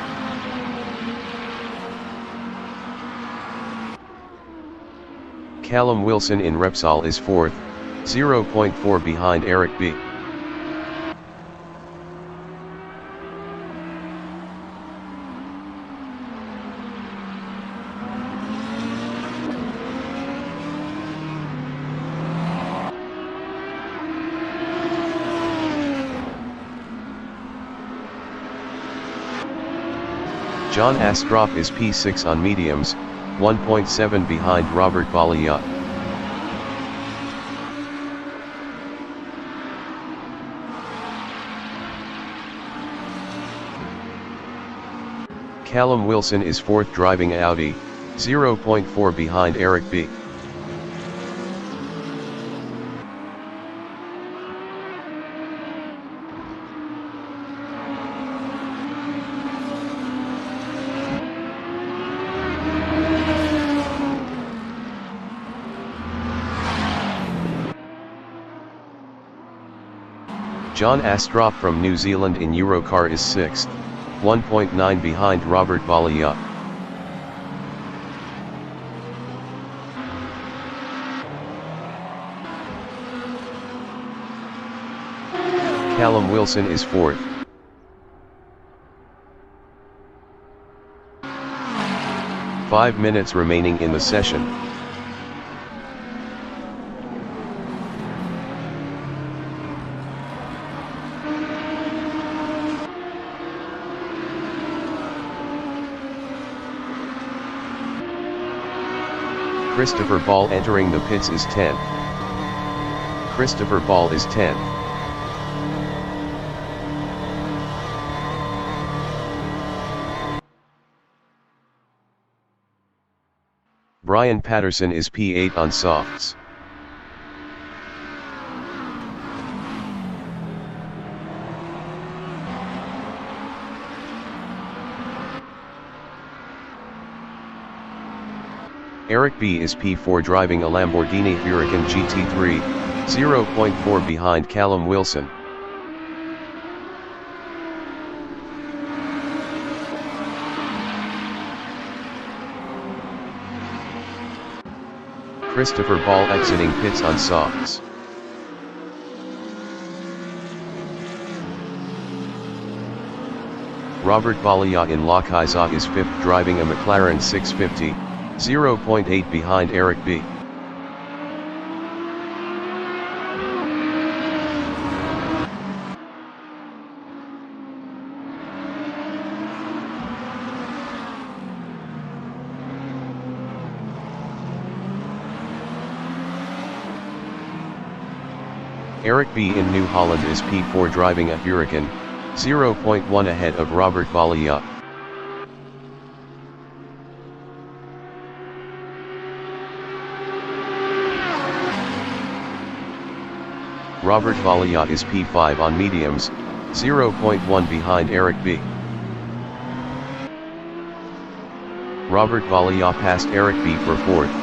Callum Wilson in Repsol is 4th, 0.4 behind Eric B. John Astrup is P6 on mediums, 1.7 behind Robert Vallia. Callum Wilson is 4th driving Audi, 0.4 behind Eric B. John Astrup from New Zealand in Eurocar is 6th, 1.9 behind Robert Ballia. Callum Wilson is 4th. Five minutes remaining in the session. Christopher Ball entering the pits is 10th. Christopher Ball is 10th. Brian Patterson is P8 on softs. Eric B is P4 driving a Lamborghini Huracan GT3, 0.4 behind Callum Wilson. Christopher Ball exiting pits on softs. Robert Ballia in Lochisa is 5th driving a McLaren 650, 0.8 behind Eric B. Eric B in New Holland is P4 driving a Huracan, 0.1 ahead of Robert Ballia. Robert Ballia is P5 on mediums, 0.1 behind Eric B. Robert Ballia passed Eric B for 4th.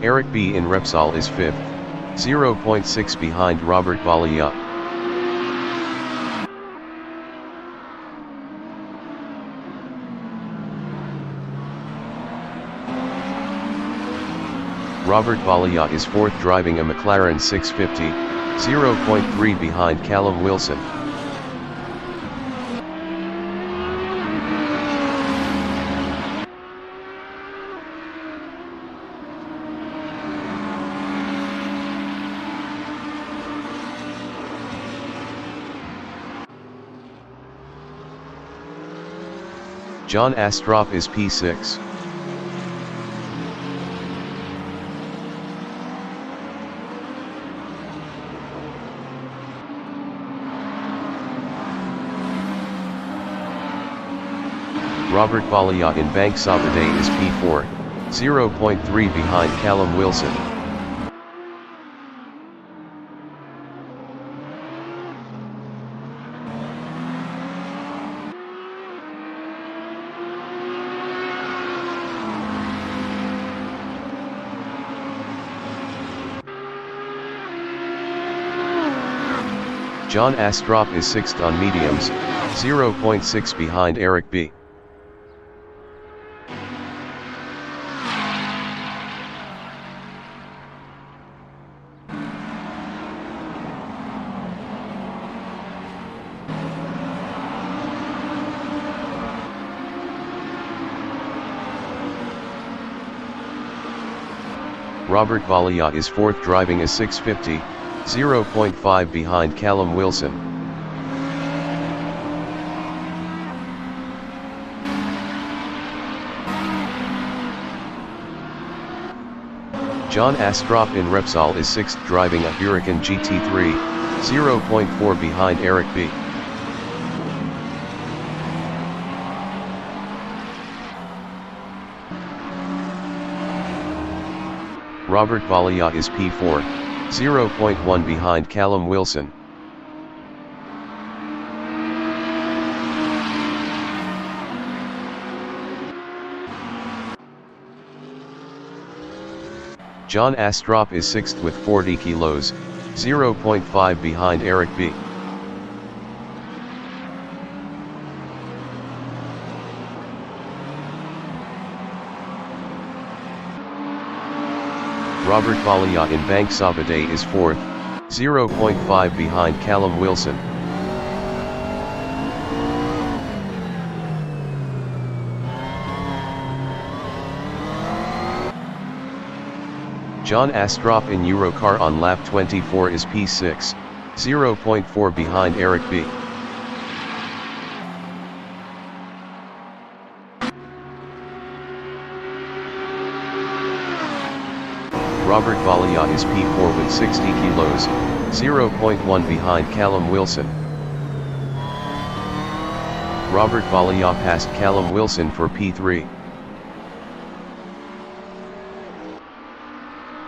Eric B in Repsol is 5th, 0.6 behind Robert Ballia. Robert Ballia is 4th driving a McLaren 650, 0.3 behind Callum Wilson. John Astrup is P6. Robert Ballia in Bank Sabadell is P4, 0.3 behind Callum Wilson. John Astrup is 6th on mediums, 0.6 behind Eric B. Robert Ballia is 4th driving a 650, 0.5 behind Callum Wilson. John Astrup in Repsol is 6th driving a Huracan GT3, 0.4 behind Eric B. Robert Ballia is P4, 0.1 behind Callum Wilson. John Astrup is 6th with 40 kilos, 0.5 behind Eric B. Robert Valia in Bank Sabadell is 4th, 0.5 behind Callum Wilson. John Astrup in Eurocar on lap 24 is P6, 0.4 behind Eric B. Robert Valia is P4 with 60 kilos, 0.1 behind Callum Wilson. Robert Valia passed Callum Wilson for P3.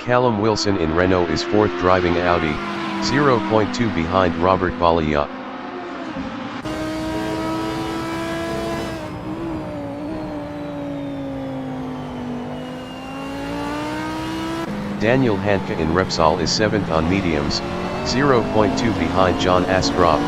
Callum Wilson in Renault is 4th driving Audi, 0.2 behind Robert Valia. Daniel Handke in Repsol is 7th on mediums, 0.2 behind John Astrup.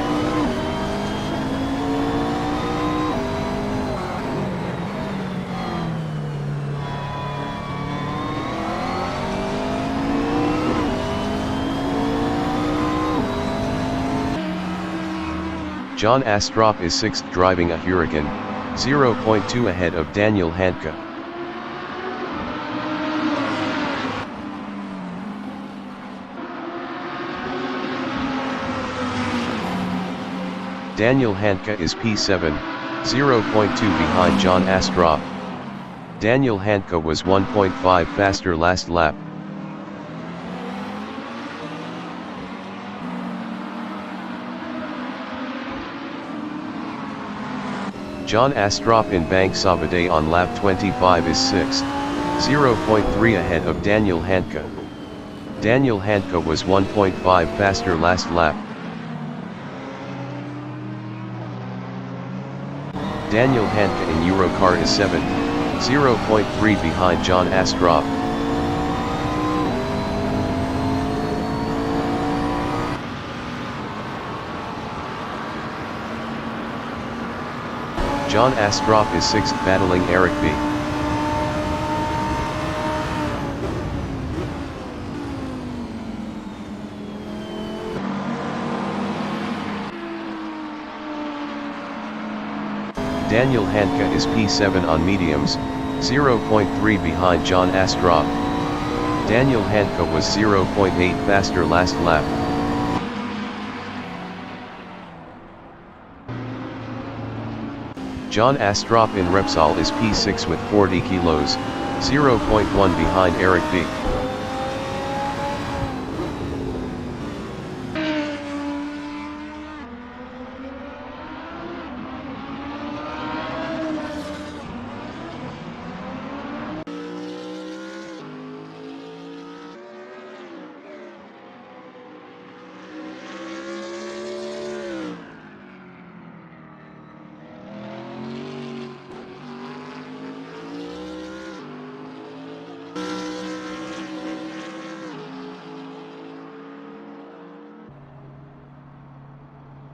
John Astrup is 6th driving a Huracan, 0.2 ahead of Daniel Handke. Daniel Handke is P7, 0.2 behind John Astrup. Daniel Handke was 1.5 faster last lap. John Astrup in Bank Sabadell on lap 25 is 6th, 0.3 ahead of Daniel Handke. Daniel Handke was 1.5 faster last lap. Daniel Handke in Eurocar is 7th, 0.3 behind John Astrup. John Astrup is 6th battling Eric B. Daniel Handke is P7 on mediums, 0.3 behind John Astrup. Daniel Handke was 0.8 faster last lap. John Astrup in Repsol is P6 with 40 kilos, 0.1 behind Eric B.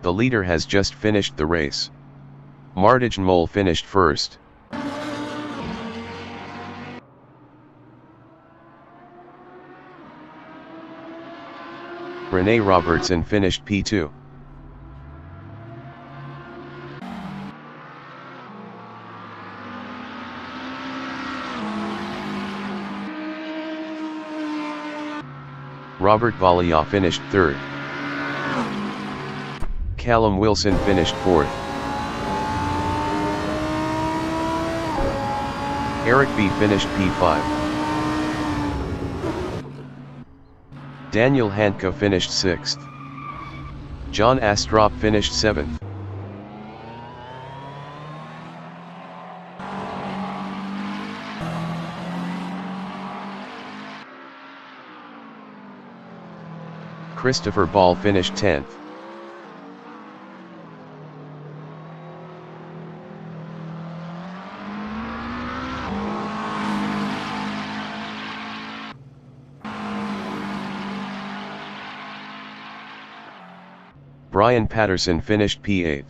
The leader has just finished the race. Martijn Mol finished first. Rene Robertson finished P2. Robert Valia finished third. Callum Wilson finished 4th. Eric B finished P5. Daniel Handke finished 6th. John Astrup finished 7th. Christopher Ball finished 10th. Brian Patterson finished P8.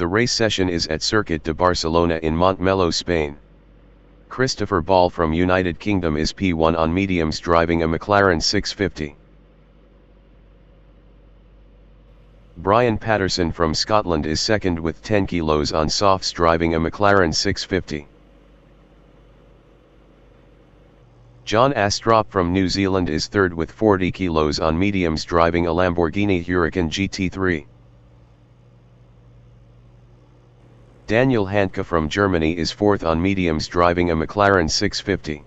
The race session is at Circuit de Barcelona in Montmeló, Spain. Christopher Ball from United Kingdom is P1 on mediums driving a McLaren 650. Brian Patterson from Scotland is second with 10 kilos on softs driving a McLaren 650. John Astrup from New Zealand is third with 40 kilos on mediums driving a Lamborghini Huracan GT3. Daniel Handke from Germany is fourth on mediums driving a McLaren 650.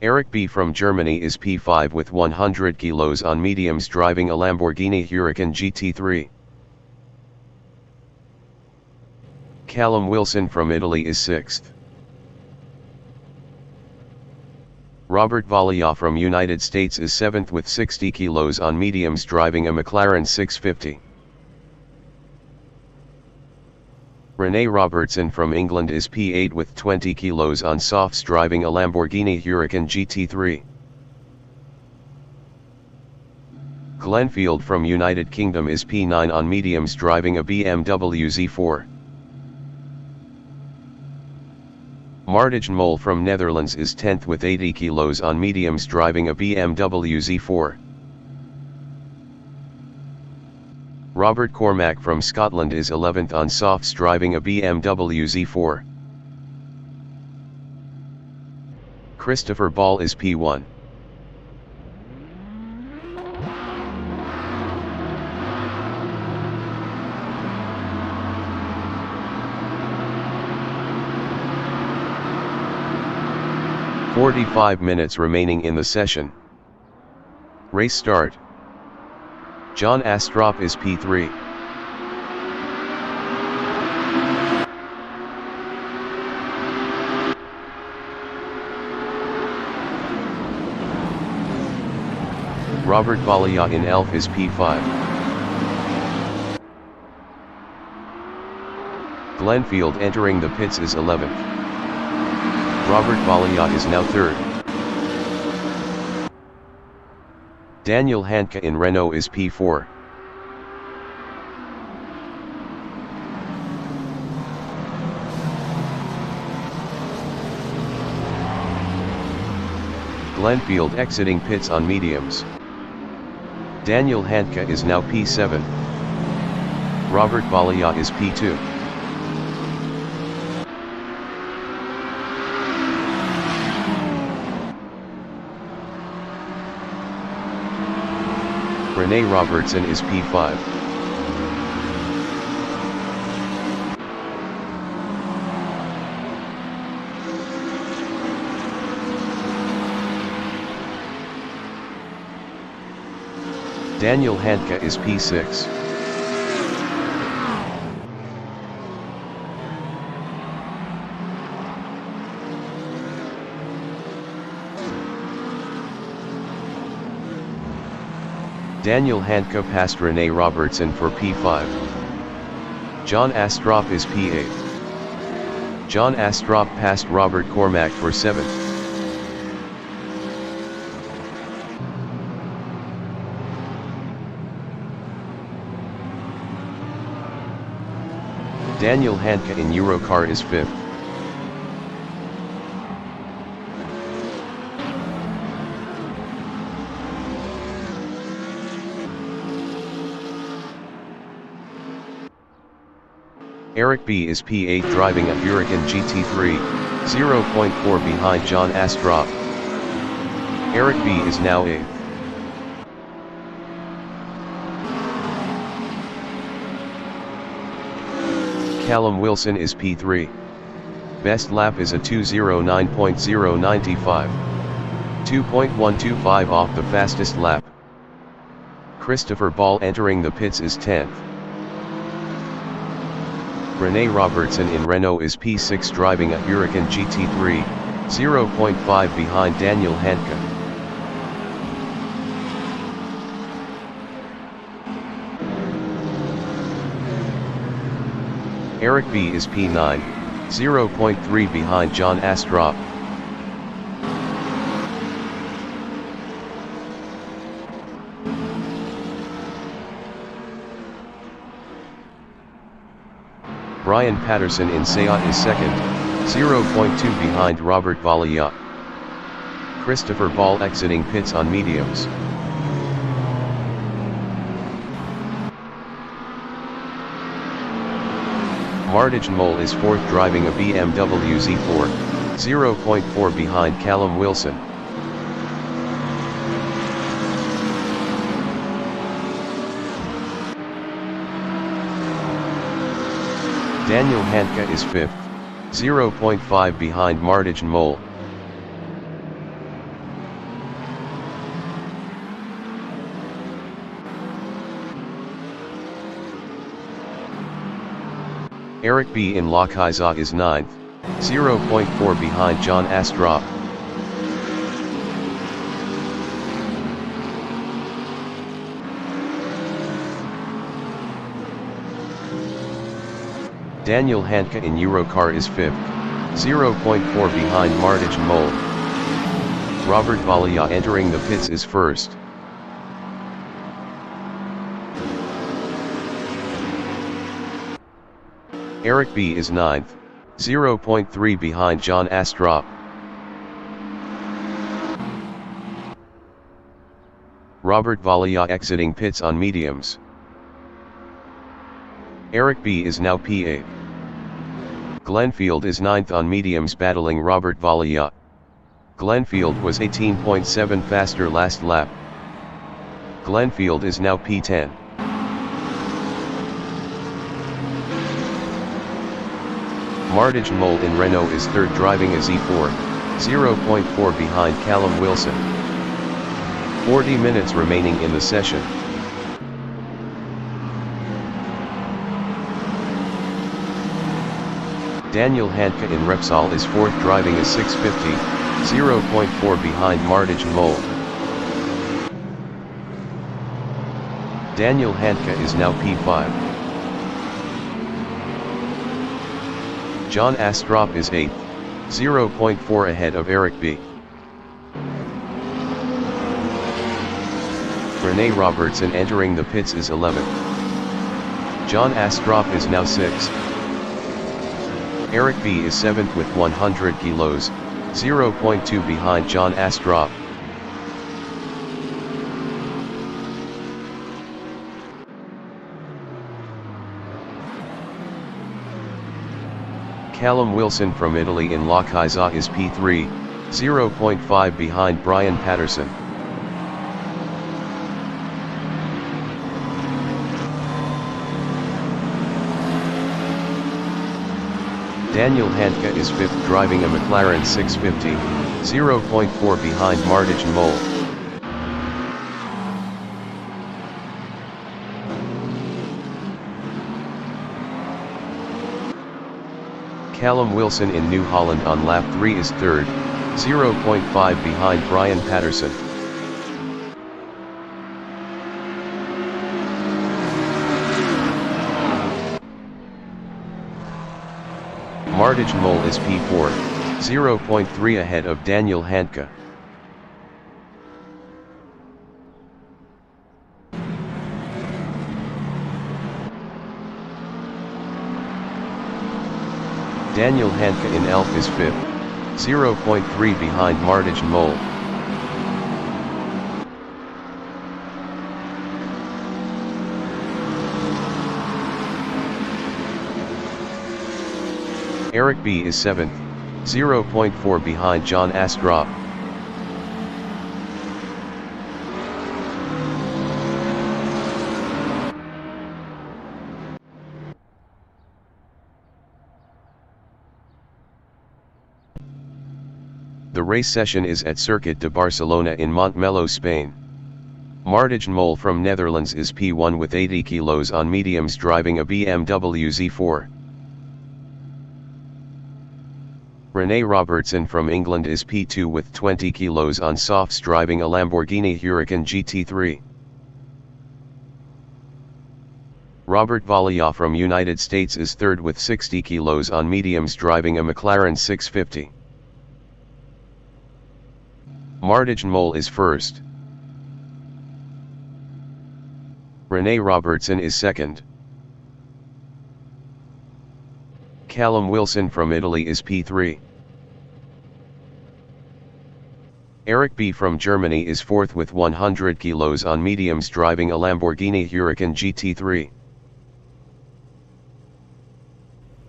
Eric B. from Germany is P5 with 100 kilos on mediums driving a Lamborghini Huracan GT3. Callum Wilson from Italy is sixth. Robert Vallia from United States is seventh with 60 kilos on mediums driving a McLaren 650. Rene Robertson from England is P8 with 20 kilos on softs driving a Lamborghini Huracan GT3. Glenfield from United Kingdom is P9 on mediums driving a BMW Z4. Martijn Mol from Netherlands is 10th with 80 kilos on mediums driving a BMW Z4. Robert Cormack from Scotland is 11th on softs driving a BMW Z4. Christopher Ball is P1. "45 minutes remaining in the session. Race start. John Astrup is P3. Robert Vallia in Elf is P5. Glenfield entering the pits is 11th. Robert Vallia is now third. Daniel Handke in Renault is P4. Glenfield exiting pits on mediums. Daniel Handke is now P7. Robert Vallia is P2. Rene Robertson is P5. Daniel Handke is P6. Daniel Handke passed Rene Robertson for P5. John Astrup is P8. John Astrup passed Robert Cormack for 7th. Daniel Handke in Eurocar is 5th. Eric B is P8 driving a Huracan GT3, 0.4 behind John Astrup. Eric B is now 8th. Callum Wilson is P3. Best lap is a 2:09.095. 2.125 off the fastest lap. Christopher Ball entering the pits is 10th. Rene Robertson in Renault is P6 driving a Huracan GT3, 0.5 behind Daniel Handke. Eric B is P9, 0.3 behind John Astrup. Brian Patterson in Seat is second, 0.2 behind Robert Vallia. Christopher Ball exiting pits on mediums. Martijn Mol is fourth driving a BMW Z4, 0.4 behind Callum Wilson. Daniel Handke is fifth, 0.5 behind Martijn Mol. Eric B. in Lokhaiza is ninth, 0.4 behind John Astrup. Daniel Handke in Eurocar is fifth, 0.4 behind Martijn Mol. Robert Vallia entering the pits is first. Eric B. is ninth, 0.3 behind John Astrup. Robert Vallia exiting pits on mediums. Eric B. is now P8. Glenfield is ninth on mediums battling Robert Vallia. Glenfield was 18.7 faster last lap. Glenfield is now P10. Martijn Mol in Renault is third driving a Z4, 0.4 behind Callum Wilson. 40 minutes remaining in the session. Daniel Handke in Repsol is fourth driving a 650, 0.4 behind Martijn Mol. Daniel Handke is now P5. John Astrup is 8th, 0.4 ahead of Eric B. Rene Robertson entering the pits is 11th. John Astrup is now 6th. Eric B. is 7th with 100 kilos, 0.2 behind John Astrup. Callum Wilson from Italy in Lokhaiza is P3, 0.5 behind Brian Patterson. Daniel Handke is fifth driving a McLaren 650, 0.4 behind Martijn Mol. Callum Wilson in New Holland on lap 3 is third, 0.5 behind Brian Patterson. Martijn Mol is P4, 0.3 ahead of Daniel Handke. Daniel Handke in Elf is 5th, 0.3 behind Martijn Mol. Eric B. is 7th, 0.4 behind John Astrup. The race session is at Circuit de Barcelona in Montmeló, Spain. Martijn Mol from Netherlands is P1 with 80 kilos on mediums driving a BMW Z4. Rene Robertson from England is P2 with 20 kilos on softs driving a Lamborghini Huracan GT3. Robert Vallia from United States is third with 60 kilos on mediums driving a McLaren 650. Martijn Mol is first. Rene Robertson is second. Callum Wilson from Italy is P3. Eric B from Germany is 4th with 100 kilos on mediums driving a Lamborghini Huracan GT3.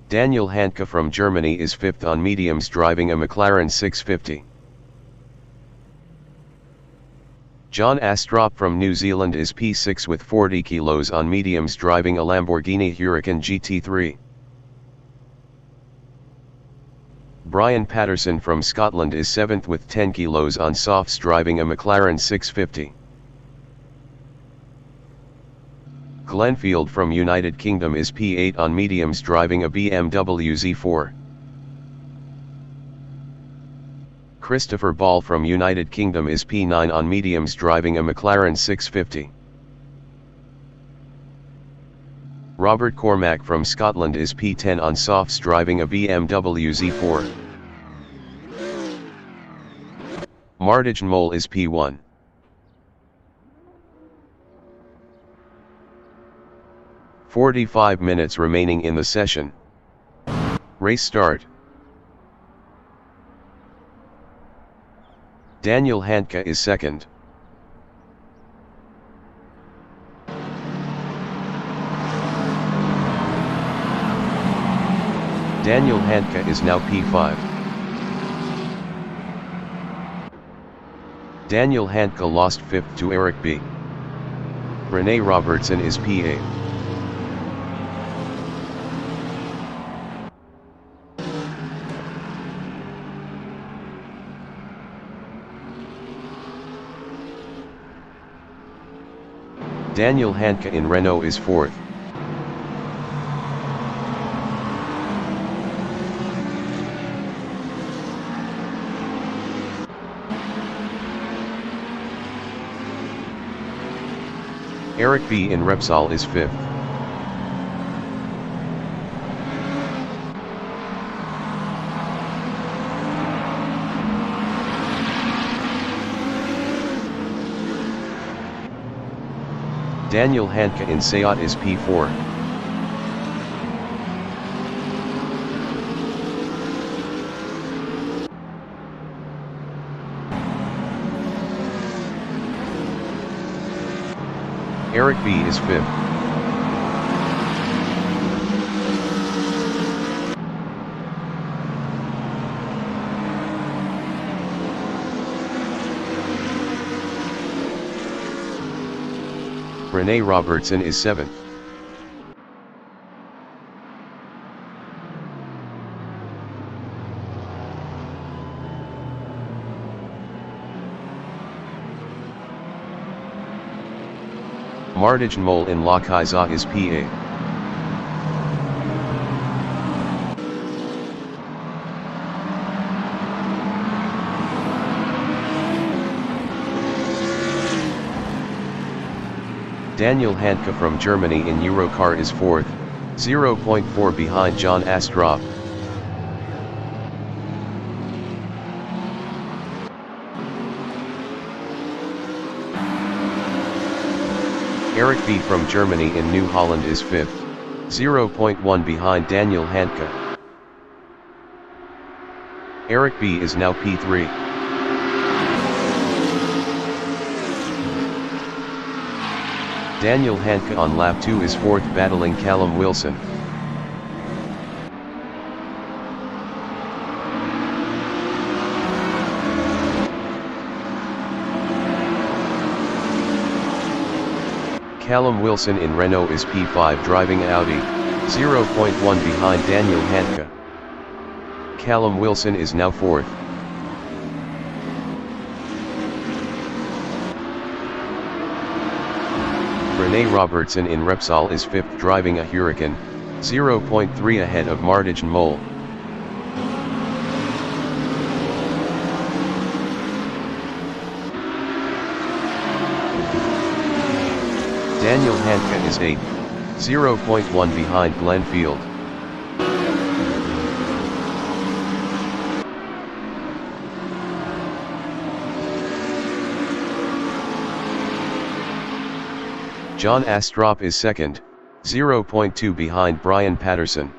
Daniel Handke from Germany is 5th on mediums driving a McLaren 650. John Astrop from New Zealand is P6 with 40 kilos on mediums driving a Lamborghini Huracan GT3. Brian Patterson from Scotland is 7th with 10 kilos on softs driving a McLaren 650. Glenfield from United Kingdom is P8 on mediums driving a BMW Z4. Christopher Ball from United Kingdom is P9 on mediums driving a McLaren 650. Robert Cormack from Scotland is P10 on softs driving a BMW Z4. Martijn Mol is P1. "45 minutes remaining in the session. Race start." Daniel Handke is 2nd. Daniel Handke is now P5. Daniel Handke lost 5th to Eric B. Rene Robertson is P8. Daniel Handke in Renault is 4th. Eric B in Repsol is 5th. Daniel Handke in Seat is P4. Eric B is 5th. Rene Robertson is 7th. Martijn Mol in Lokhaiza is P8. Daniel Handke from Germany in Eurocar is 4th, 0.4 behind John Astrop. Eric B from Germany in New Holland is 5th, 0.1 behind Daniel Handke. Eric B is now P3. Daniel Handke on lap 2 is 4th battling Callum Wilson. Callum Wilson in Renault is P5 driving Audi, 0.1 behind Daniel Handke. Callum Wilson is now 4th. Rene Robertson in Repsol is 5th driving a Huracan, 0.3 ahead of Martijn Mol. Daniel Handke is 8th, 0.1 behind Glenfield. John Astrop is 2nd, 0.2 behind Brian Patterson.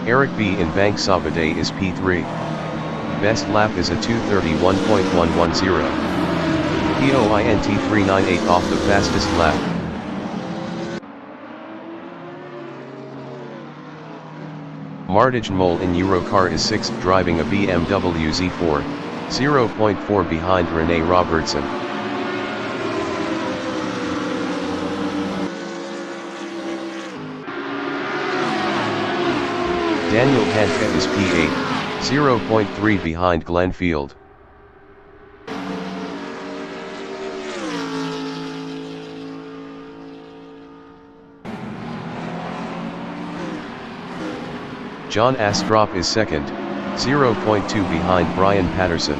Eric B in Bank Sabadell is P3. Best lap is a 2:31.110. POINT 398 off the fastest lap. Martijn Mol in Eurocar is 6th driving a BMW Z4, 0.4 behind Rene Robertson. Daniel Handke is P8, 0.3 behind Glenn Field. John Astrup is 2nd, 0.2 behind Brian Patterson.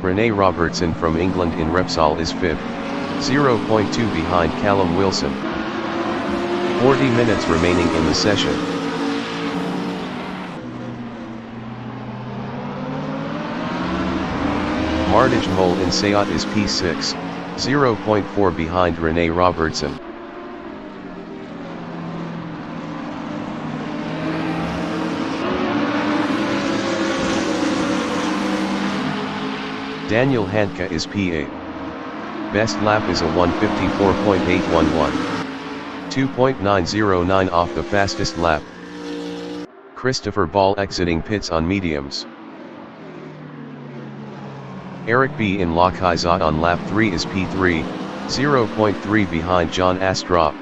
Rene Robertson from England in Repsol is 5th, 0.2 behind Callum Wilson. 40 minutes remaining in the session. Martijn Mol in Seat is P6, 0.4 behind Rene Robertson. Daniel Handke is P8. Best lap is a 1:54.811. 2.909 off the fastest lap. Christopher Ball exiting pits on mediums. Eric B in Lochheizat on lap 3 is P3, 0.3 behind John Astrup.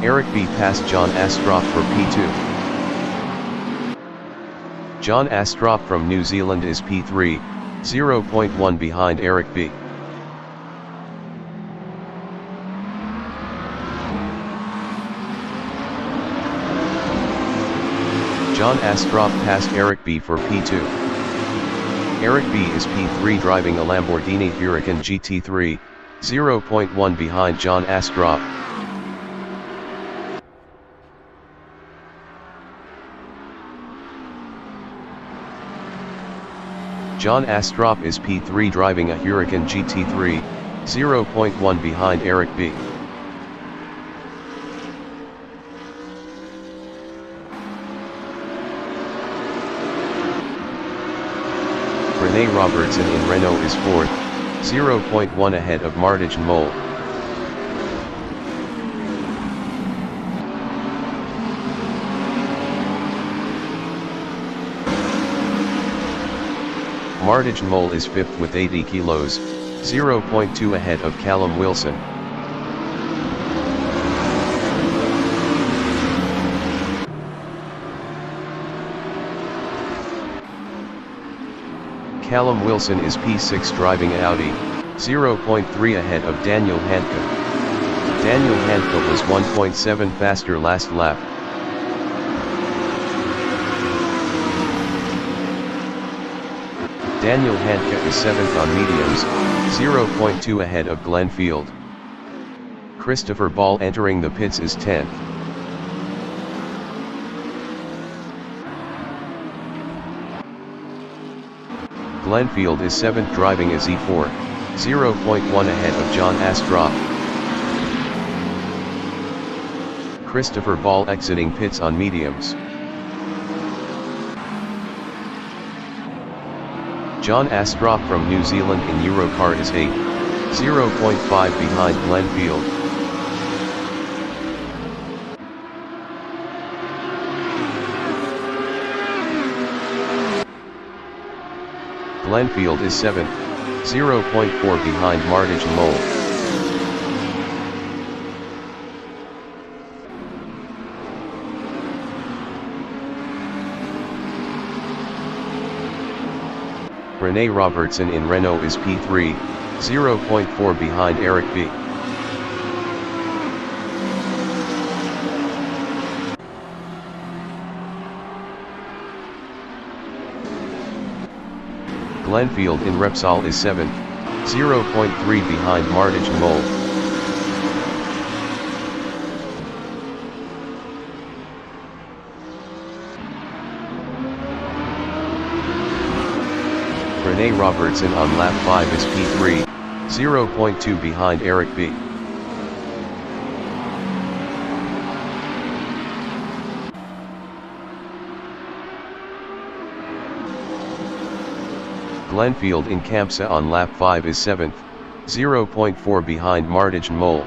Eric B passed John Astrup for P2. John Astrup from New Zealand is P3, 0.1 behind Eric B. John Astrup passed Eric B for P2. Eric B is P3 driving a Lamborghini Huracan GT3, 0.1 behind John Astrup. John Astrup is P3 driving a Huracan GT3, 0.1 behind Eric B. Rene Robertson in Renault is 4th, 0.1 ahead of Martijn Mol. Martijn Mol is 5th with 80 kilos, 0.2 ahead of Callum Wilson. Callum Wilson is P6 driving Audi, 0.3 ahead of Daniel Handke. Daniel Handke was 1.7 faster last lap. Daniel Handke is 7th on mediums, 0.2 ahead of Glenn Field. Christopher Ball entering the pits is 10th. Glenn Field is 7th driving a Z4, 0.1 ahead of John Astrup. Christopher Ball exiting pits on mediums. John Astrup from New Zealand in Eurocar is 8th, 0.5 behind Glenn Field. Glenn Field is 7th, 0.4 behind Martijn Mol. Rene Robertson in Renault is P3, 0.4 behind Eric B. Glenn Field in Repsol is 7th, 0.3 behind Martijn Mol. Rene Robertson on lap 5 is P3, 0.2 behind Eric B. Glenfield in Campsa on lap 5 is 7th, 0.4 behind Martijn Mol.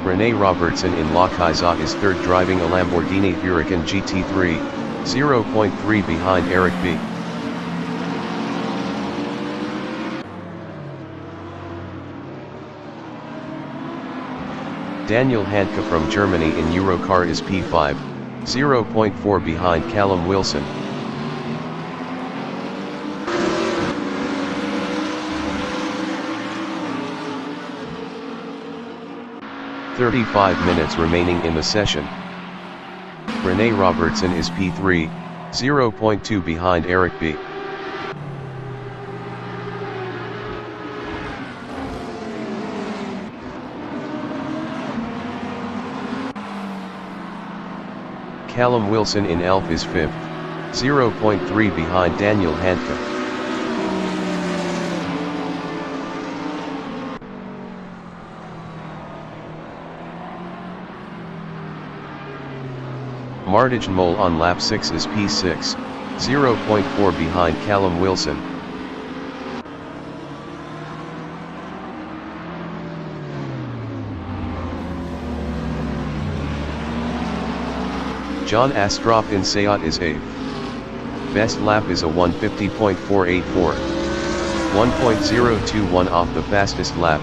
Rene Robertson in Lochisa is 3rd driving a Lamborghini Huracan GT3, 0.3 behind Eric B. Daniel Handke from Germany in Eurocar is P5, 0.4 behind Callum Wilson. "35 minutes remaining in the session. Rene Robertson is P3, 0.2 behind Eric B. Callum Wilson in Elf is 5th, 0.3 behind Daniel Handke. Martijn Mol on lap 6 is P6, 0.4 behind Callum Wilson. John Astrup in Seat is 8th. Best lap is a 1:50.484. 1.021 off the fastest lap.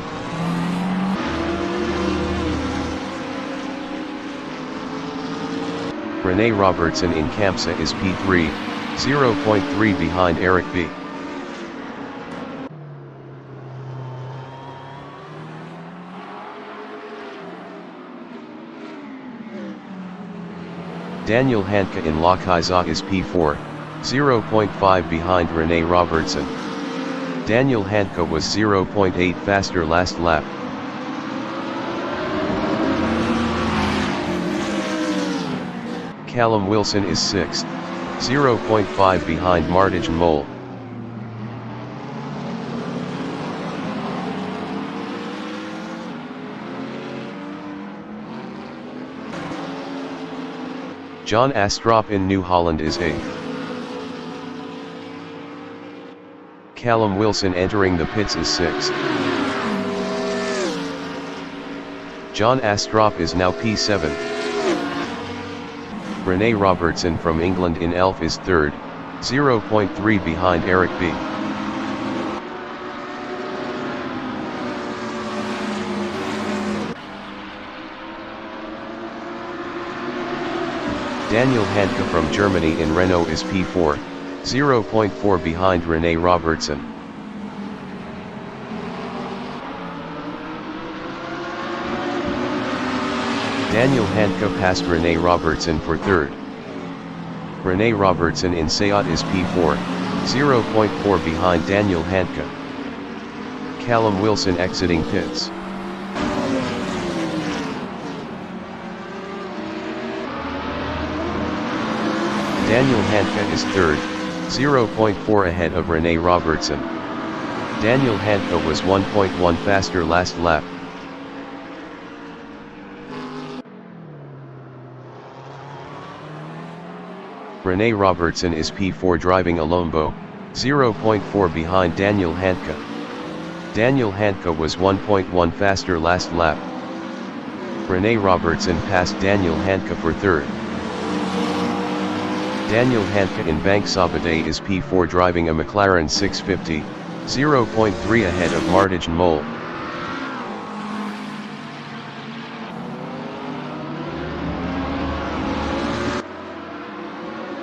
Rene Robertson in Campsa is P3, 0.3 behind Eric B. Daniel Handke in Lochisa is P4, 0.5 behind Rene Robertson. Daniel Handke was 0.8 faster last lap. Callum Wilson is 6th, 0.5 behind Martijn Mol. John Astrup in New Holland is 8th. Callum Wilson entering the pits is 6th. John Astrup is now P7. Rene Robertson from England in Elf is 3rd, 0.3 behind Eric B. Daniel Handke from Germany in Renault is P4, 0.4 behind Rene Robertson. Daniel Handke passed Rene Robertson for 3rd. Rene Robertson in Seat is P4, 0.4 behind Daniel Handke. Callum Wilson exiting pits. Daniel Handke is 3rd, 0.4 ahead of Rene Robertson. Daniel Handke was 1.1 faster last lap. Rene Robertson is P4 driving a Lombo, 0.4 behind Daniel Handke. Daniel Handke was 1.1 faster last lap. Rene Robertson passed Daniel Handke for 3rd. Daniel Handke in Bank Sabadell is P4 driving a McLaren 650, 0.3 ahead of Martijn Mol.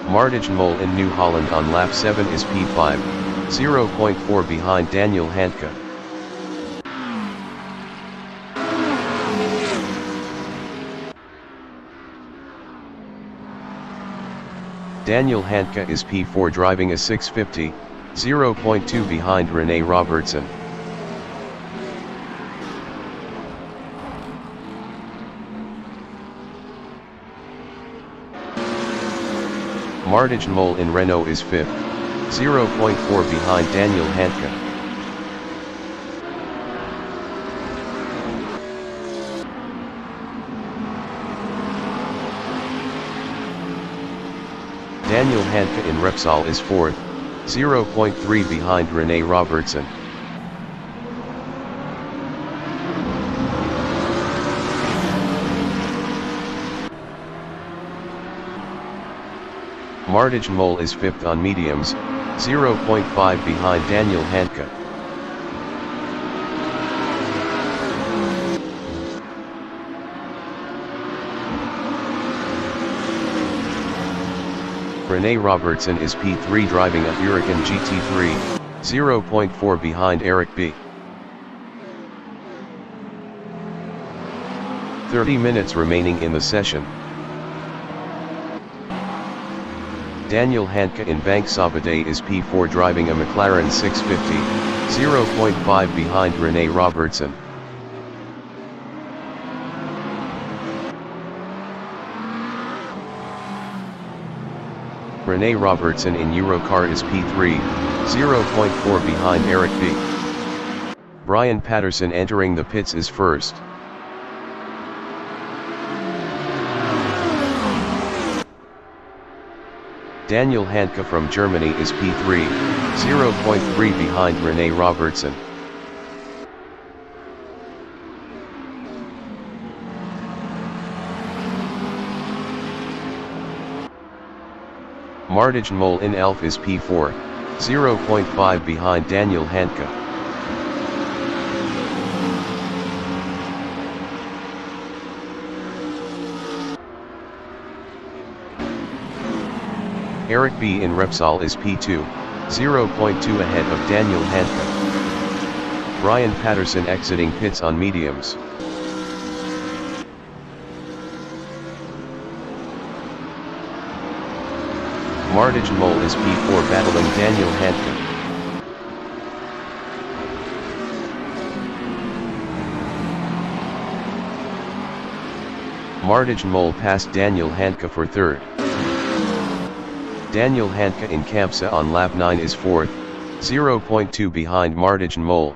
Martijn Mol in New Holland on lap 7 is P5, 0.4 behind Daniel Handke. Daniel Handke is P4 driving a 650, 0.2 behind Rene Robertson. Mole in Renault is 5th, 0.4 behind Daniel Handke. Daniel Handke in Repsol is 4th, 0.3 behind Rene Robertson. Mole is 5th on mediums, 0.5 behind Daniel Handke. Rene Robertson is P3 driving a Huracan GT3, 0.4 behind Eric B. 30 minutes remaining in the session. Daniel Handke in Bank Sabadell is P4 driving a McLaren 650, 0.5 behind Rene Robertson. Rene Robertson in Eurocar is P3, 0.4 behind Eric B. Brian Patterson entering the pits is first. Daniel Handke from Germany is P3, 0.3 behind Rene Robertson. Mole in Elf is P4, 0.5 behind Daniel Handke. Eric B in Repsol is P2, 0.2 ahead of Daniel Handke. Brian Patterson exiting pits on mediums. Mole is P4 battling Daniel Handke. Mole passed Daniel Handke for third. Daniel Handke in Campsa on lap 9 is 4th, 0.2 behind Mole.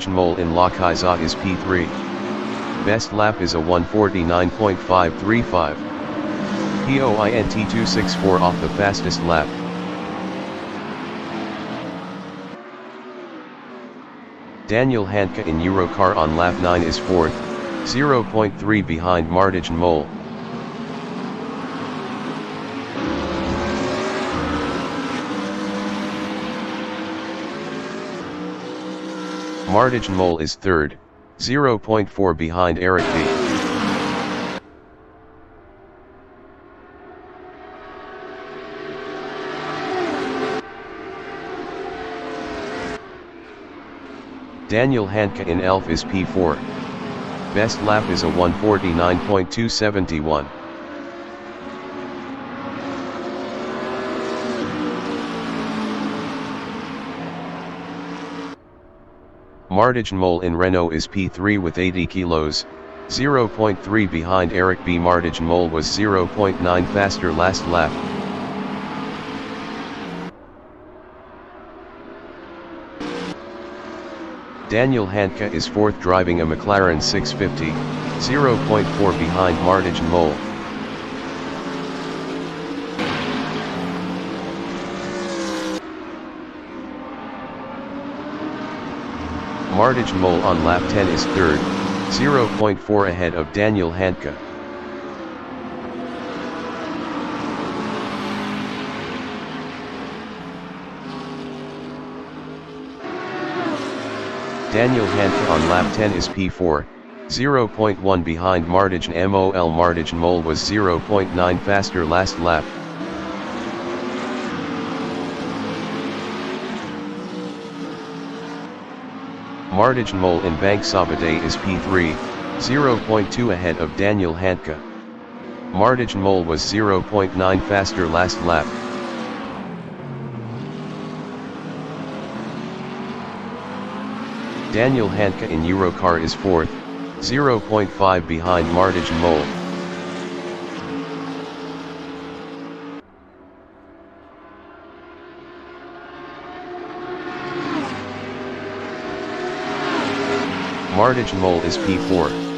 Mole in Lochisa is P3. Best lap is a 1:49.535. POINT 264 off the fastest lap. Daniel Handke in Eurocar on lap 9 is 4th, 0.3 behind Mole. Mole is 3rd, 0.4 behind Eric B. Daniel Handke in Elf is P4. Best lap is a 1:49.271. Mole in Renault is P3 with 80 kilos, 0.3 behind Eric B. Mole was 0.9 faster last lap. Daniel Handke is 4th driving a McLaren 650, 0.4 behind Mole. Mole on lap 10 is 3rd, 0.4 ahead of Daniel Handke. Daniel Handke on lap 10 is P4, 0.1 behind Mole was 0.9 faster last lap. Mole in Bank Sabadell is P3, 0.2 ahead of Daniel Handke. Mole was 0.9 faster last lap. Daniel Handke in Eurocar is 4th, 0.5 behind Martijn Mol. Martijn Mol is P4.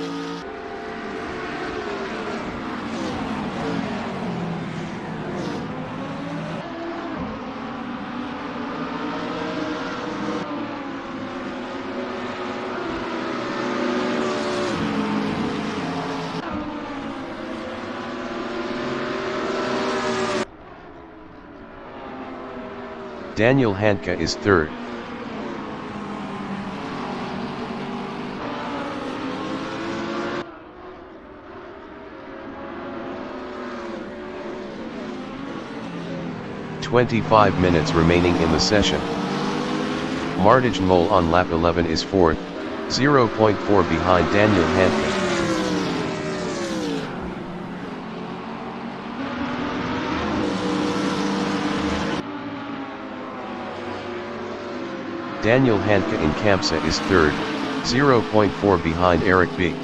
Daniel Handke is 3rd. "25 minutes remaining in the session. Martijn Mol on lap 11 is 4th, 0.4 behind Daniel Handke. Daniel Handke in Campsa is 3rd, 0.4 behind Eric B.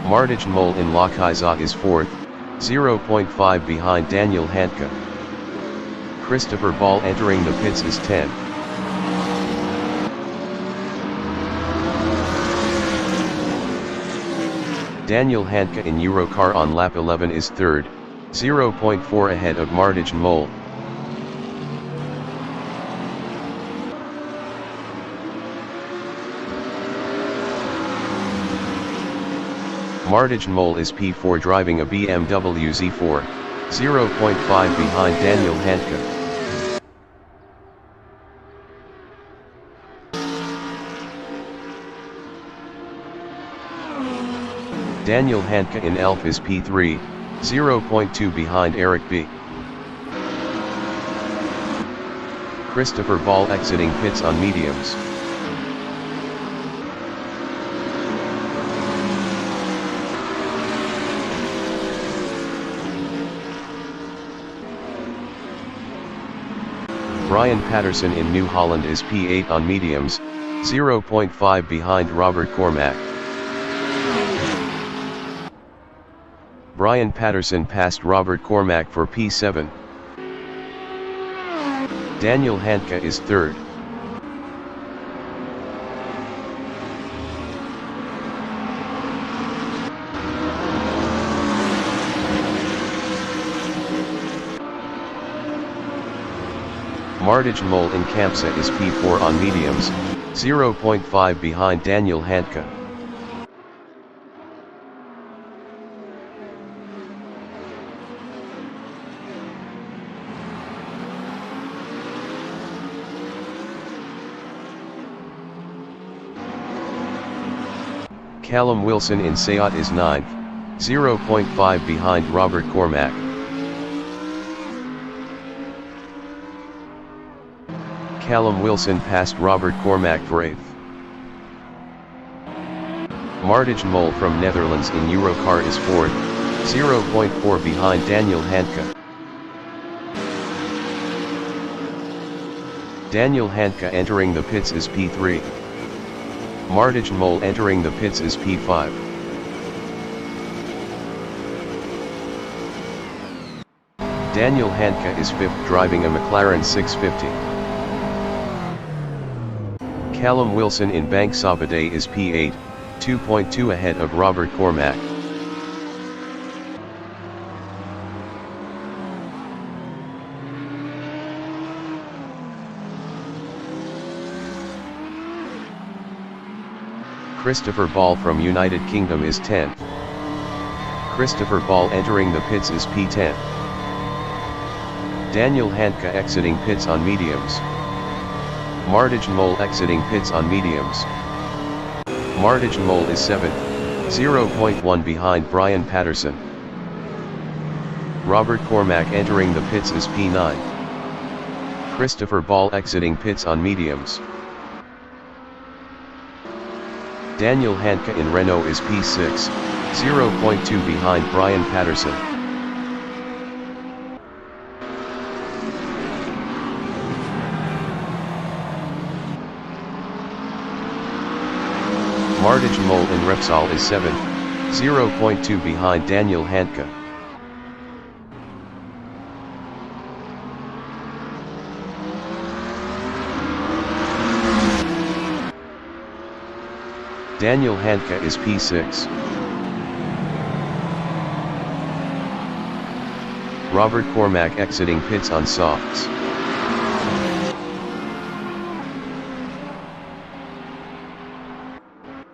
Martijn Mol in Lokhaiza is 4th, 0.5 behind Daniel Handke. Christopher Ball entering the pits is 10th. Daniel Handke in Eurocar on lap 11 is 3rd, 0.4 ahead of Martijn Mol. Martijn Mol is P4 driving a BMW Z4, 0.5 behind Daniel Handke. Daniel Handke in Elf is P3, 0.2 behind Eric B. Christopher Ball exiting pits on mediums. Brian Patterson in New Holland is P8 on mediums, 0.5 behind Robert Cormack. Brian Patterson passed Robert Cormack for P7. Daniel Handke is 3rd. Martijn Mol in Campsa is P4 on mediums, 0.5 behind Daniel Handke. Callum Wilson in Seat is 9th, 0.5 behind Robert Cormack. Callum Wilson passed Robert Cormack for 8th. Martijn Mol from Netherlands in Eurocar is 4th, 0.4 behind Daniel Handke. Daniel Handke entering the pits is P3. Martijn Mol entering the pits is P5. Daniel Handke is 5th driving a McLaren 650. Callum Wilson in Bank Sabadell is P8, 2.2 ahead of Robert Cormack. Christopher Ball from United Kingdom is 10th. Christopher Ball entering the pits is P10. Daniel Handke exiting pits on mediums. Martijn Mol exiting pits on mediums. Martijn Mol is 7th, 0.1 behind Brian Patterson. Robert Cormack entering the pits is P9. Christopher Ball exiting pits on mediums. Daniel Handke in Renault is P6, 0.2 behind Brian Patterson. Martijn Mol in Repsol is 7th, 0.2 behind Daniel Handke. Daniel Handke is P6. Robert Cormack exiting pits on softs.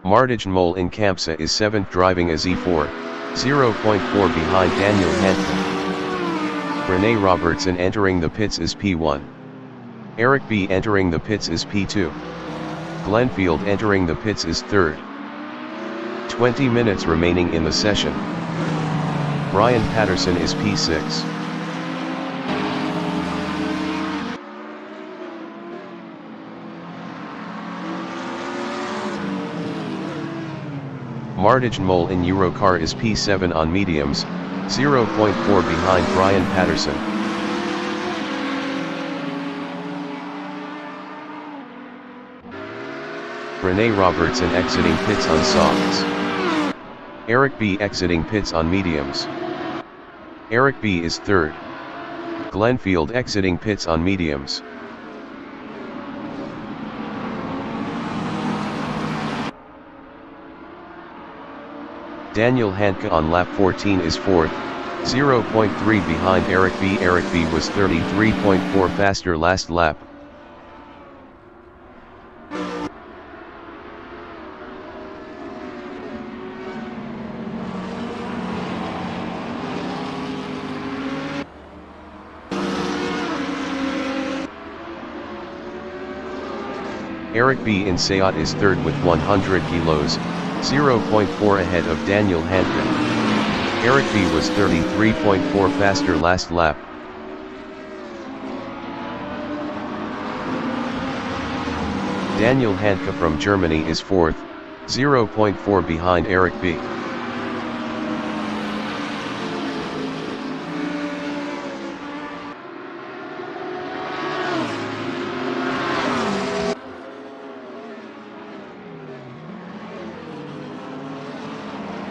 Martijn Mol in Campsa is 7th driving a Z4, 0.4 behind Daniel Handke. Rene Robertson entering the pits is P1. Eric B entering the pits is P2. Glenfield entering the pits is 3rd. 20 minutes remaining in the session. Brian Patterson is P6. Martijn Mol in Eurocar is P7 on mediums, 0.4 behind Brian Patterson. Rene Robertson exiting pits on softs. Eric B exiting pits on mediums. Eric B is 3rd. Glenfield exiting pits on mediums. Daniel Handke on lap 14 is 4th, 0.3 behind Eric B. Eric B was 33.4 faster last lap. Eric B in Seat is 3rd with 100 kilos, 0.4 ahead of Daniel Handke. Eric B was 33.4 faster last lap. Daniel Handke from Germany is 4th, 0.4 behind Eric B.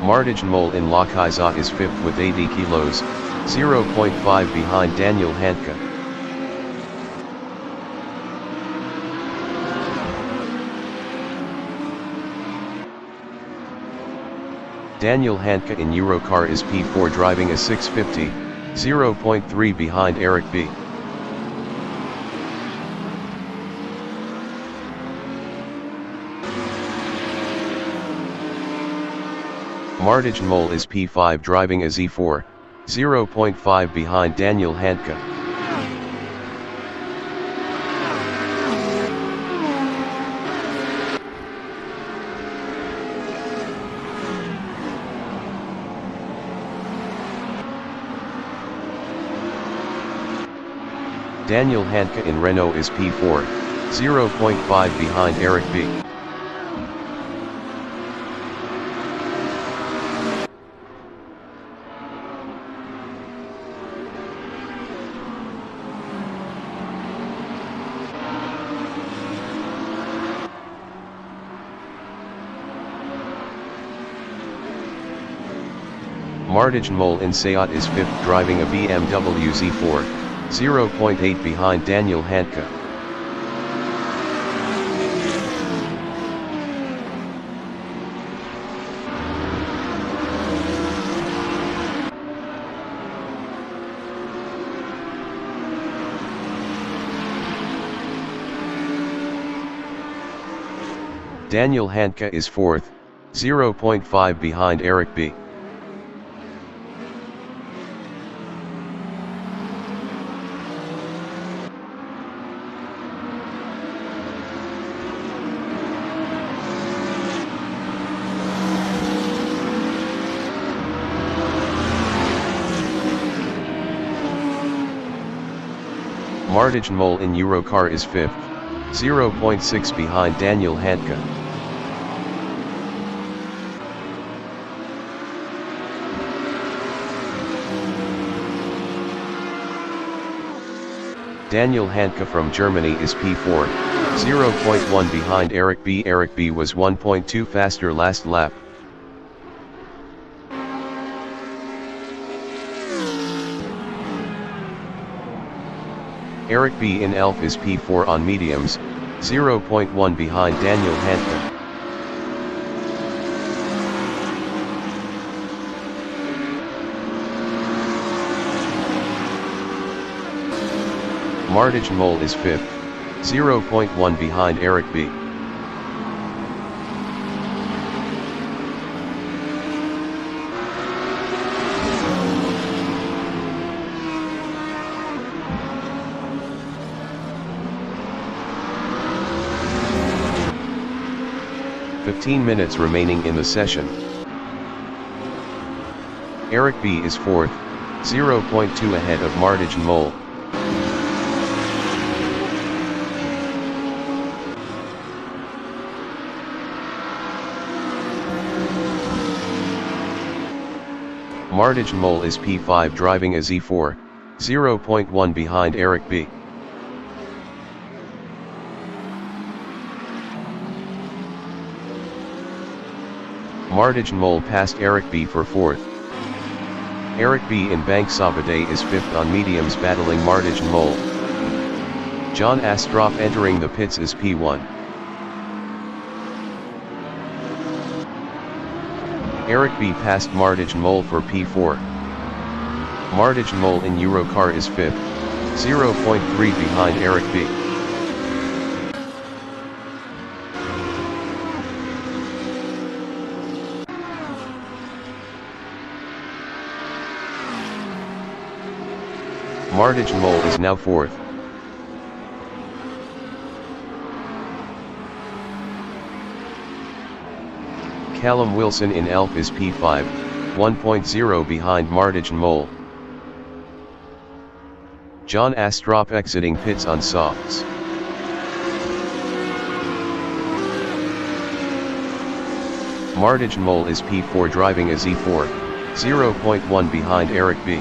Martijn Mol in Lochuyza is 5th with 80 kilos, 0.5 behind Daniel Handke. Daniel Handke in Eurocar is P4 driving a 650, 0.3 behind Eric B. Martijn Mol is P5 driving a Z4, 0.5 behind Daniel Handke. Daniel Handke in Renault is P4, 0.5 behind Eric B. Martijn Mol in Seat is 5th driving a BMW Z4, 0.8 behind Daniel Handke. Daniel Handke is 4th, 0.5 behind Eric B. Martijn Mol in Eurocar is 5th, 0.6 behind Daniel Handke. Daniel Handke from Germany is P4, 0.1 behind Eric B. Eric B was 1.2 faster last lap. Eric B in Elf is P4 on mediums, 0.1 behind Daniel Handke. Martijn Mol is 5th, 0.1 behind Eric B. "15 minutes remaining in the session. Eric B is 4th, 0.2 ahead of Martijn Mol. Martijn Mol is P5 driving a Z4, 0.1 behind Eric B. Martijn Mol passed Eric B for 4th. Eric B in Bank Sabadell is 5th on mediums battling Martijn Mol. John Astrup entering the pits is P1. Eric B passed Martijn Mol for P4. Martijn Mol in Eurocar is 5th, 0.3 behind Eric B. Martijn Mol is now 4th. Callum Wilson in Elf is P5, 1.0 behind Martijn Mol. John Astrup exiting pits on softs. Martijn Mol is P4 driving a Z4, 0.1 behind Eric B.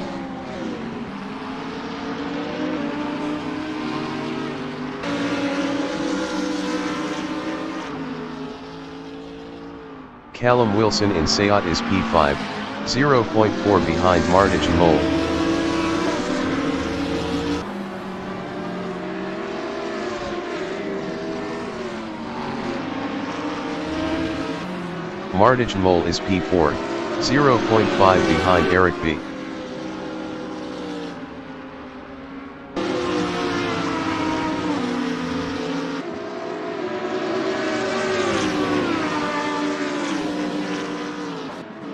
Callum Wilson in Seat is P5, 0.4 behind Martijn Mol. Martijn Mol is P4, 0.5 behind Eric B.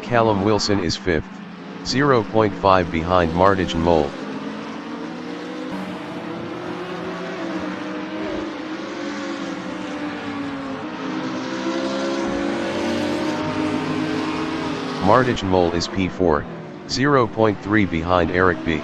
Callum Wilson is 5th, 0.5 behind Martijn Mol. Martijn Mol is P4, 0.3 behind Eric B.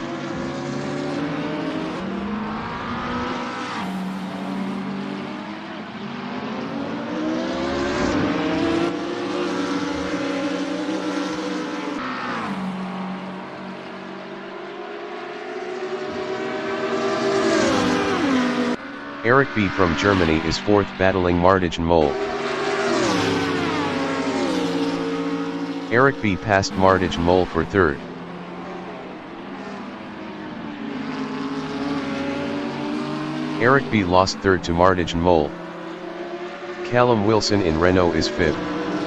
Eric B from Germany is 4th battling Martijn Mol. Eric B passed Martijn Mol for 3rd. Eric B lost 3rd to Martijn Mol. Callum Wilson in Renault is 5th,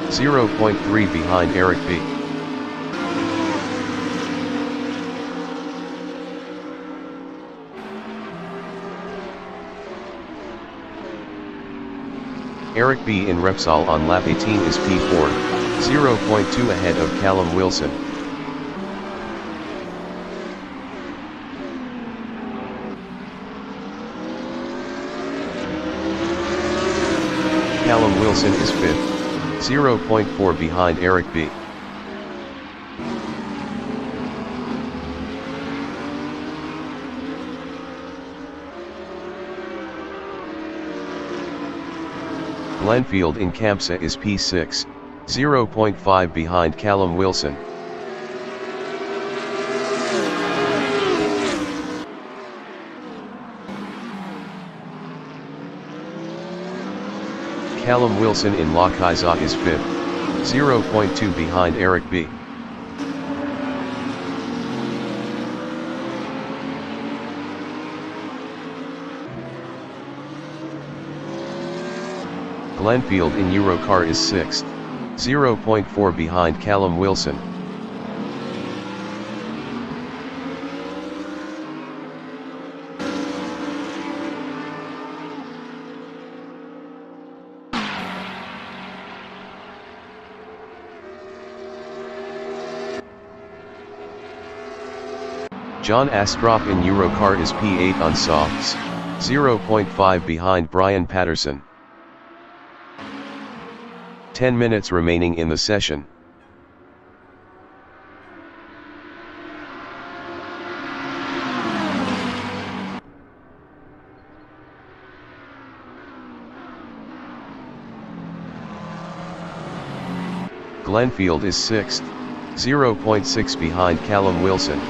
0.3 behind Eric B. Eric B in Repsol on lap 18 is P4, 0.2 ahead of Callum Wilson. Callum Wilson is 5th, 0.4 behind Eric B. Glenfield in Campsa is P6, 0.5 behind Callum Wilson. Callum Wilson in Lochisa is 5th, 0.2 behind Eric B. Glenfield in Eurocar is 6th, 0.4 behind Callum Wilson. John Astrup in Eurocar is P8 on softs, 0.5 behind Brian Patterson. 10 minutes remaining in the session. Glenfield is 6th, 0.6 behind Callum Wilson.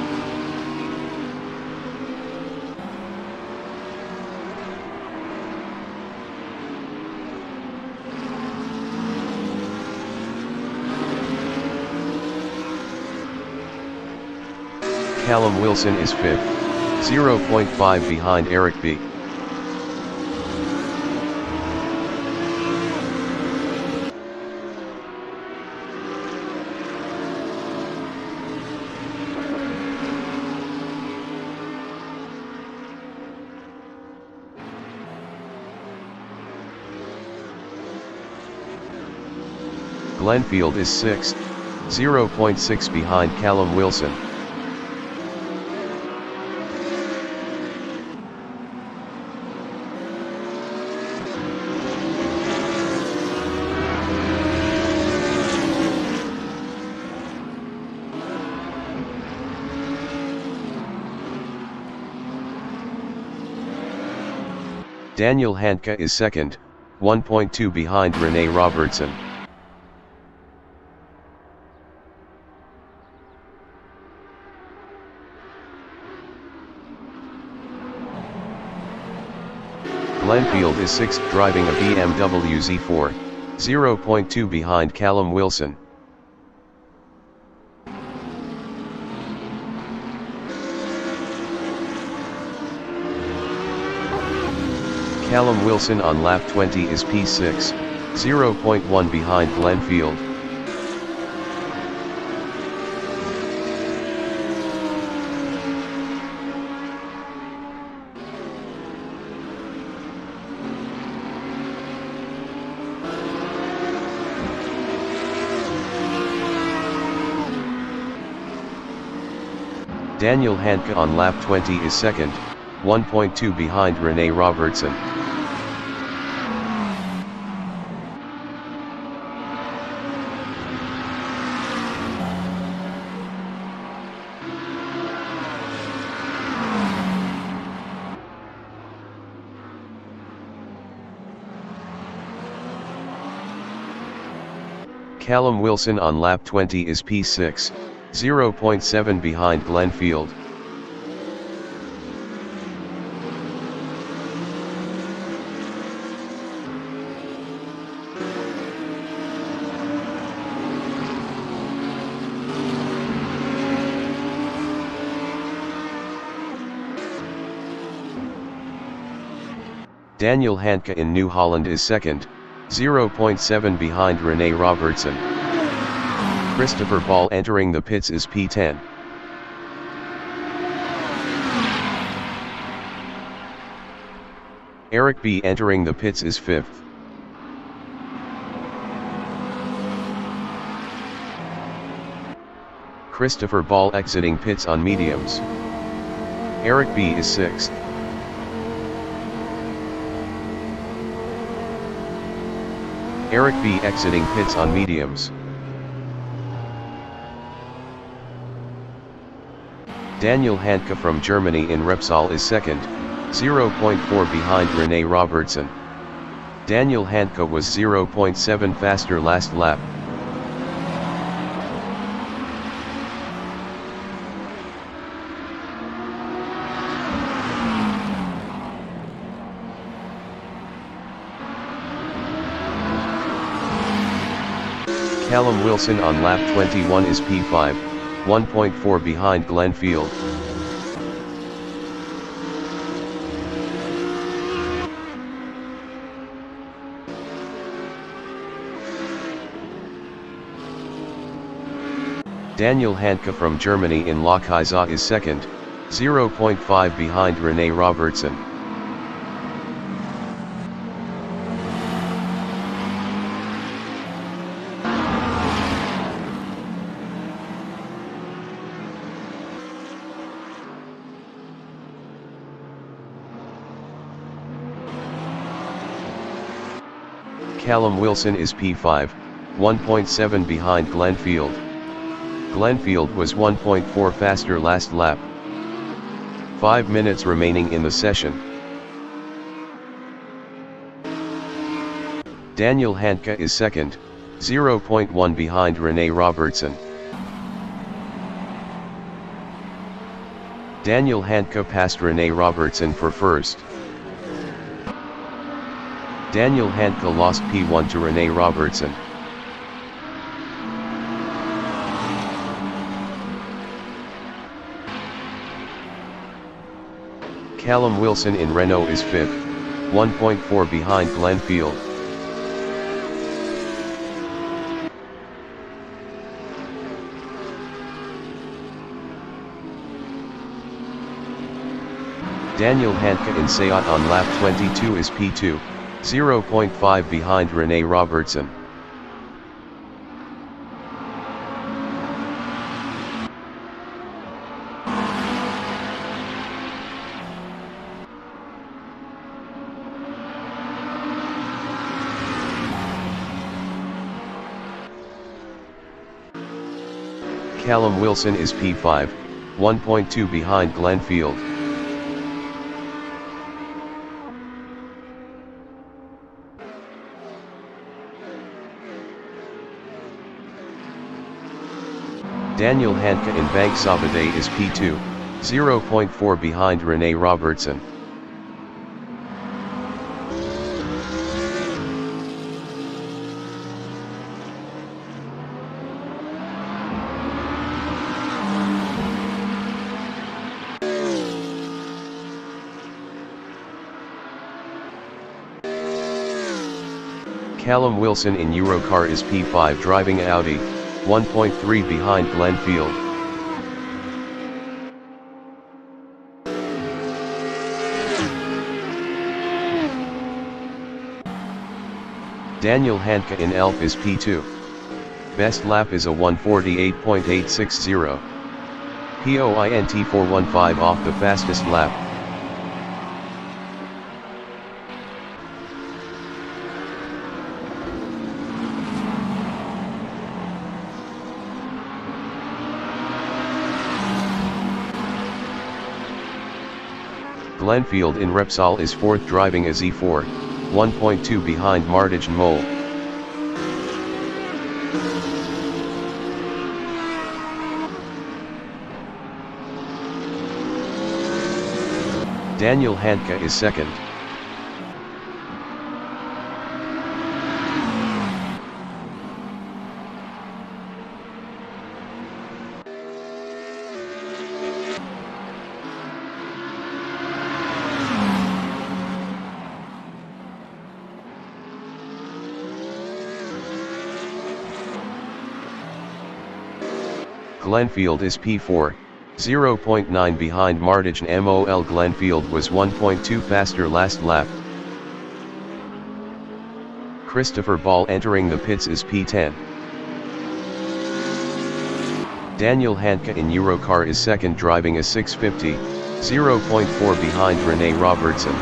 Callum Wilson is 5th, 0.5 behind Eric B. Glenfield is 6th, 0.6 behind Callum Wilson. Daniel Handke is 2nd, 1.2 behind Rene Robertson. Glenfield is 6th driving a BMW Z4, 0.2 behind Callum Wilson. Callum Wilson on lap 20 is P6, 0.1 behind Glenfield. Daniel Handke on lap 20 is 2nd, 1.2 behind Rene Robertson. Callum Wilson on lap 20 is P6, 0.7 behind Glenfield. Daniel Handke in New Holland is 2nd, 0.7 behind Rene Robertson. Christopher Ball entering the pits is P10. Eric B entering the pits is 5th. Christopher Ball exiting pits on mediums. Eric B is 6th. Eric B exiting pits on mediums. Daniel Handke from Germany in Repsol is 2nd, 0.4 behind Rene Robertson. Daniel Handke was 0.7 faster last lap. Callum Wilson on lap 21 is P5, 1.4 behind Glenn Field. Daniel Handke from Germany in Lochheisa is second, 0.5 behind Rene Robertson. Callum Wilson is P5, 1.7 behind Glenn Field. Glenn Field was 1.4 faster last lap. 5 minutes remaining in the session. Daniel Handke is second, 0.1 behind Rene Robertson. Daniel Handke passed Rene Robertson for first. Daniel Handke lost P1 to Rene Robertson. Callum Wilson in Renault is 5th, 1.4 behind Glenn Field. Daniel Handke in Seat on lap 22 is P2, 0.5 behind Rene Robertson. Callum Wilson is P5, 1.2 behind Glenn Field. Daniel Handke in Bank Sabadell is P2, 0.4 behind Rene Robertson. Callum Wilson in Eurocar is P5 driving Audi, 1.3 behind Glenn Field. Daniel Handke in Elf is P2. Best lap is a 1:48.860. POINT 415 off the fastest lap. Glenn Field in Repsol is 4th driving a Z4, 1.2 behind Martijn Mol. Daniel Handke is second. Glenn Field is P4, 0.9 behind Martijn Mol. Glenn Field was 1.2 faster last lap. Christopher Ball entering the pits is P10. Daniel Handke in Eurocar is second driving a 650, 0.4 behind Rene Robertson.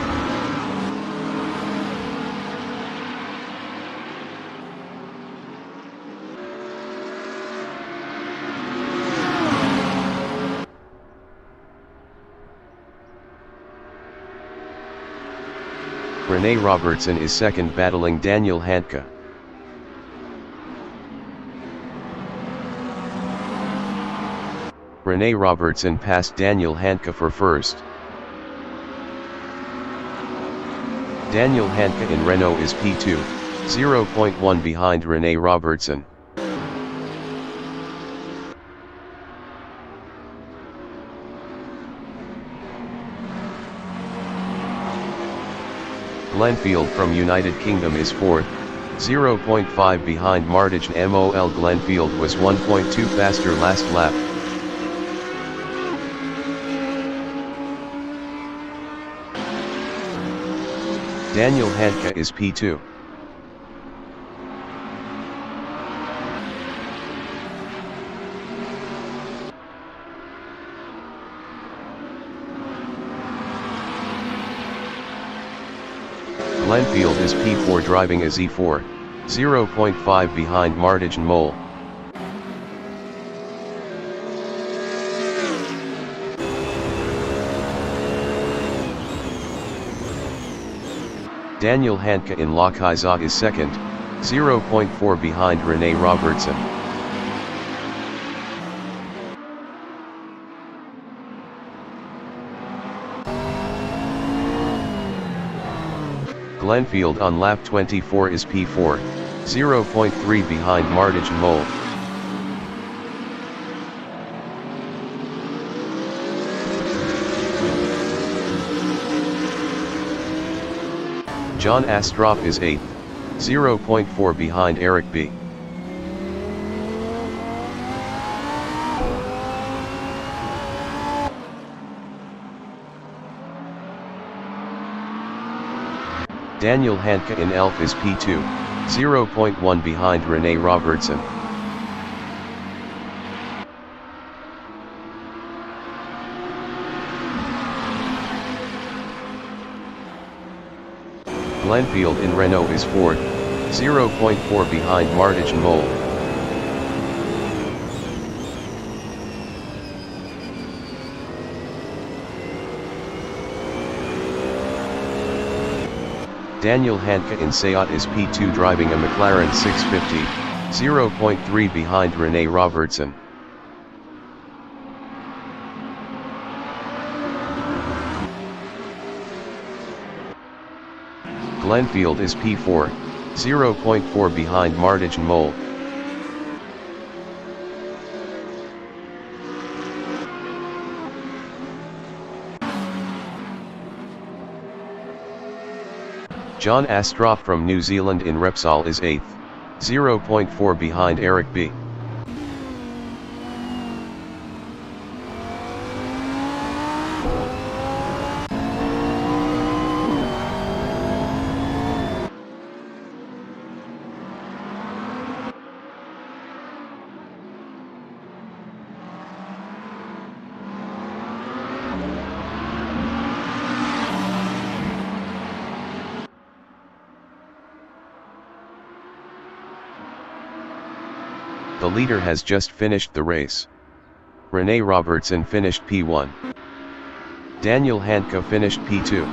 Rene Robertson is second battling Daniel Handke. Rene Robertson passed Daniel Handke for first. Daniel Handke in Renault is P2, 0.1 behind Rene Robertson. Glenfield from United Kingdom is 4th, 0.5 behind ReneRmotorsport. Glenfield was 1.2 faster last lap. Daniel Handke is P2. Glenfield is P4 driving as E4, 0.5 behind ReneRmotorsport. Daniel Handke in Lochisa is 2nd, 0.4 behind ReneRmotorsport. Glenfield on lap 24 is P4, 0.3 behind ReneRmotorsport. John Astrup is 8th, 0.4 behind Eric B. Daniel Handke in Elf is P2, 0.1 behind ReneRmotorsport. Glenfield in Renault is 4th, 0.4 behind ReneRmotorsport. Daniel Handke in Seat is P2 driving a McLaren 650, 0.3 behind ReneRmotorsport. Glenfield is P4, 0.4 behind ReneRmotorsport. John Astrup from New Zealand in Repsol is 8th, 0.4 behind Eric B. The leader has just finished the race. ReneRmotorsport finished P1. Daniel Handke finished P2.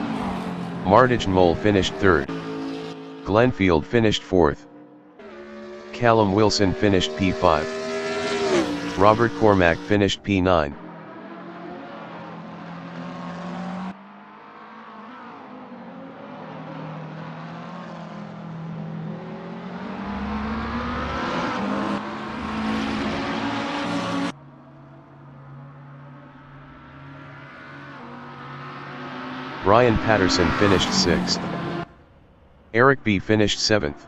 ReneRmotorsport finished 3rd. Glenfield finished 4th. Callum Wilson finished P5. Robert Cormack finished P9. Brian Patterson finished 6th. Eric B finished 7th.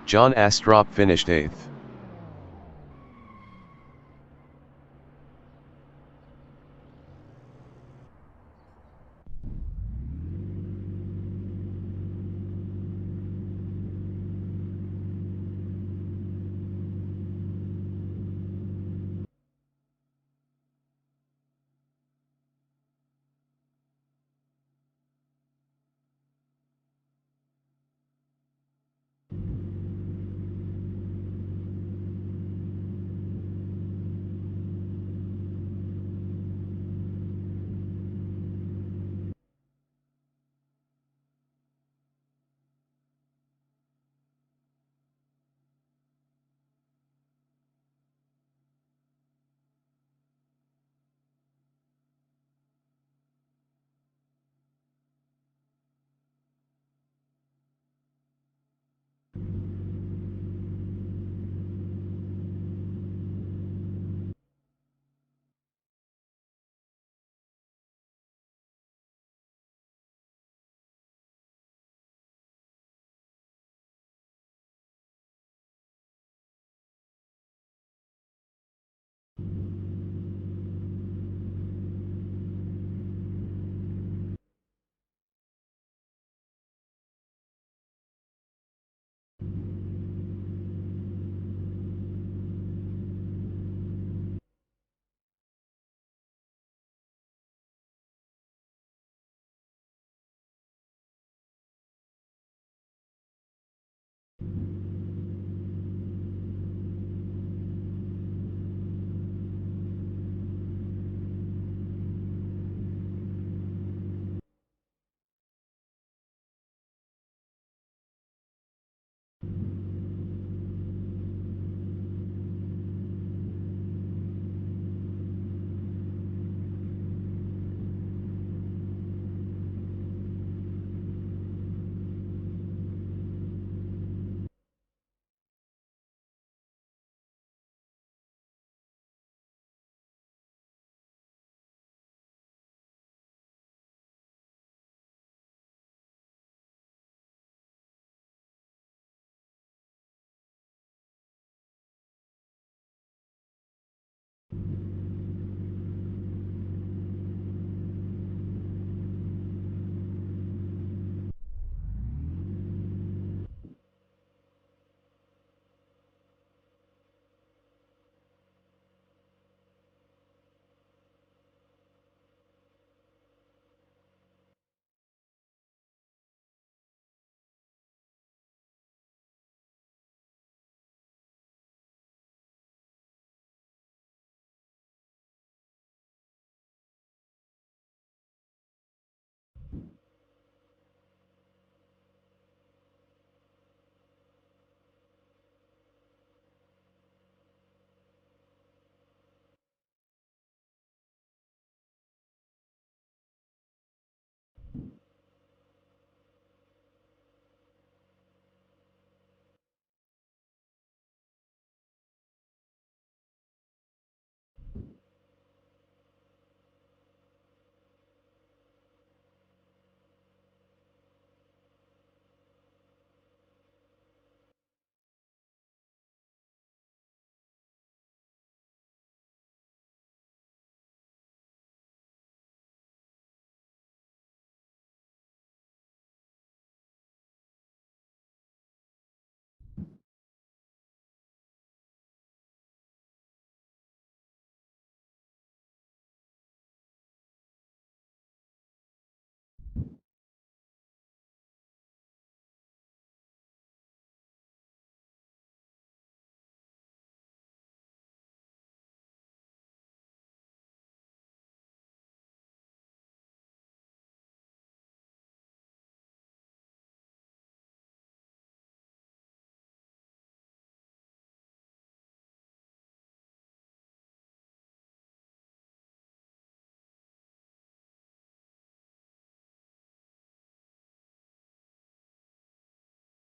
John Astrup finished 8th.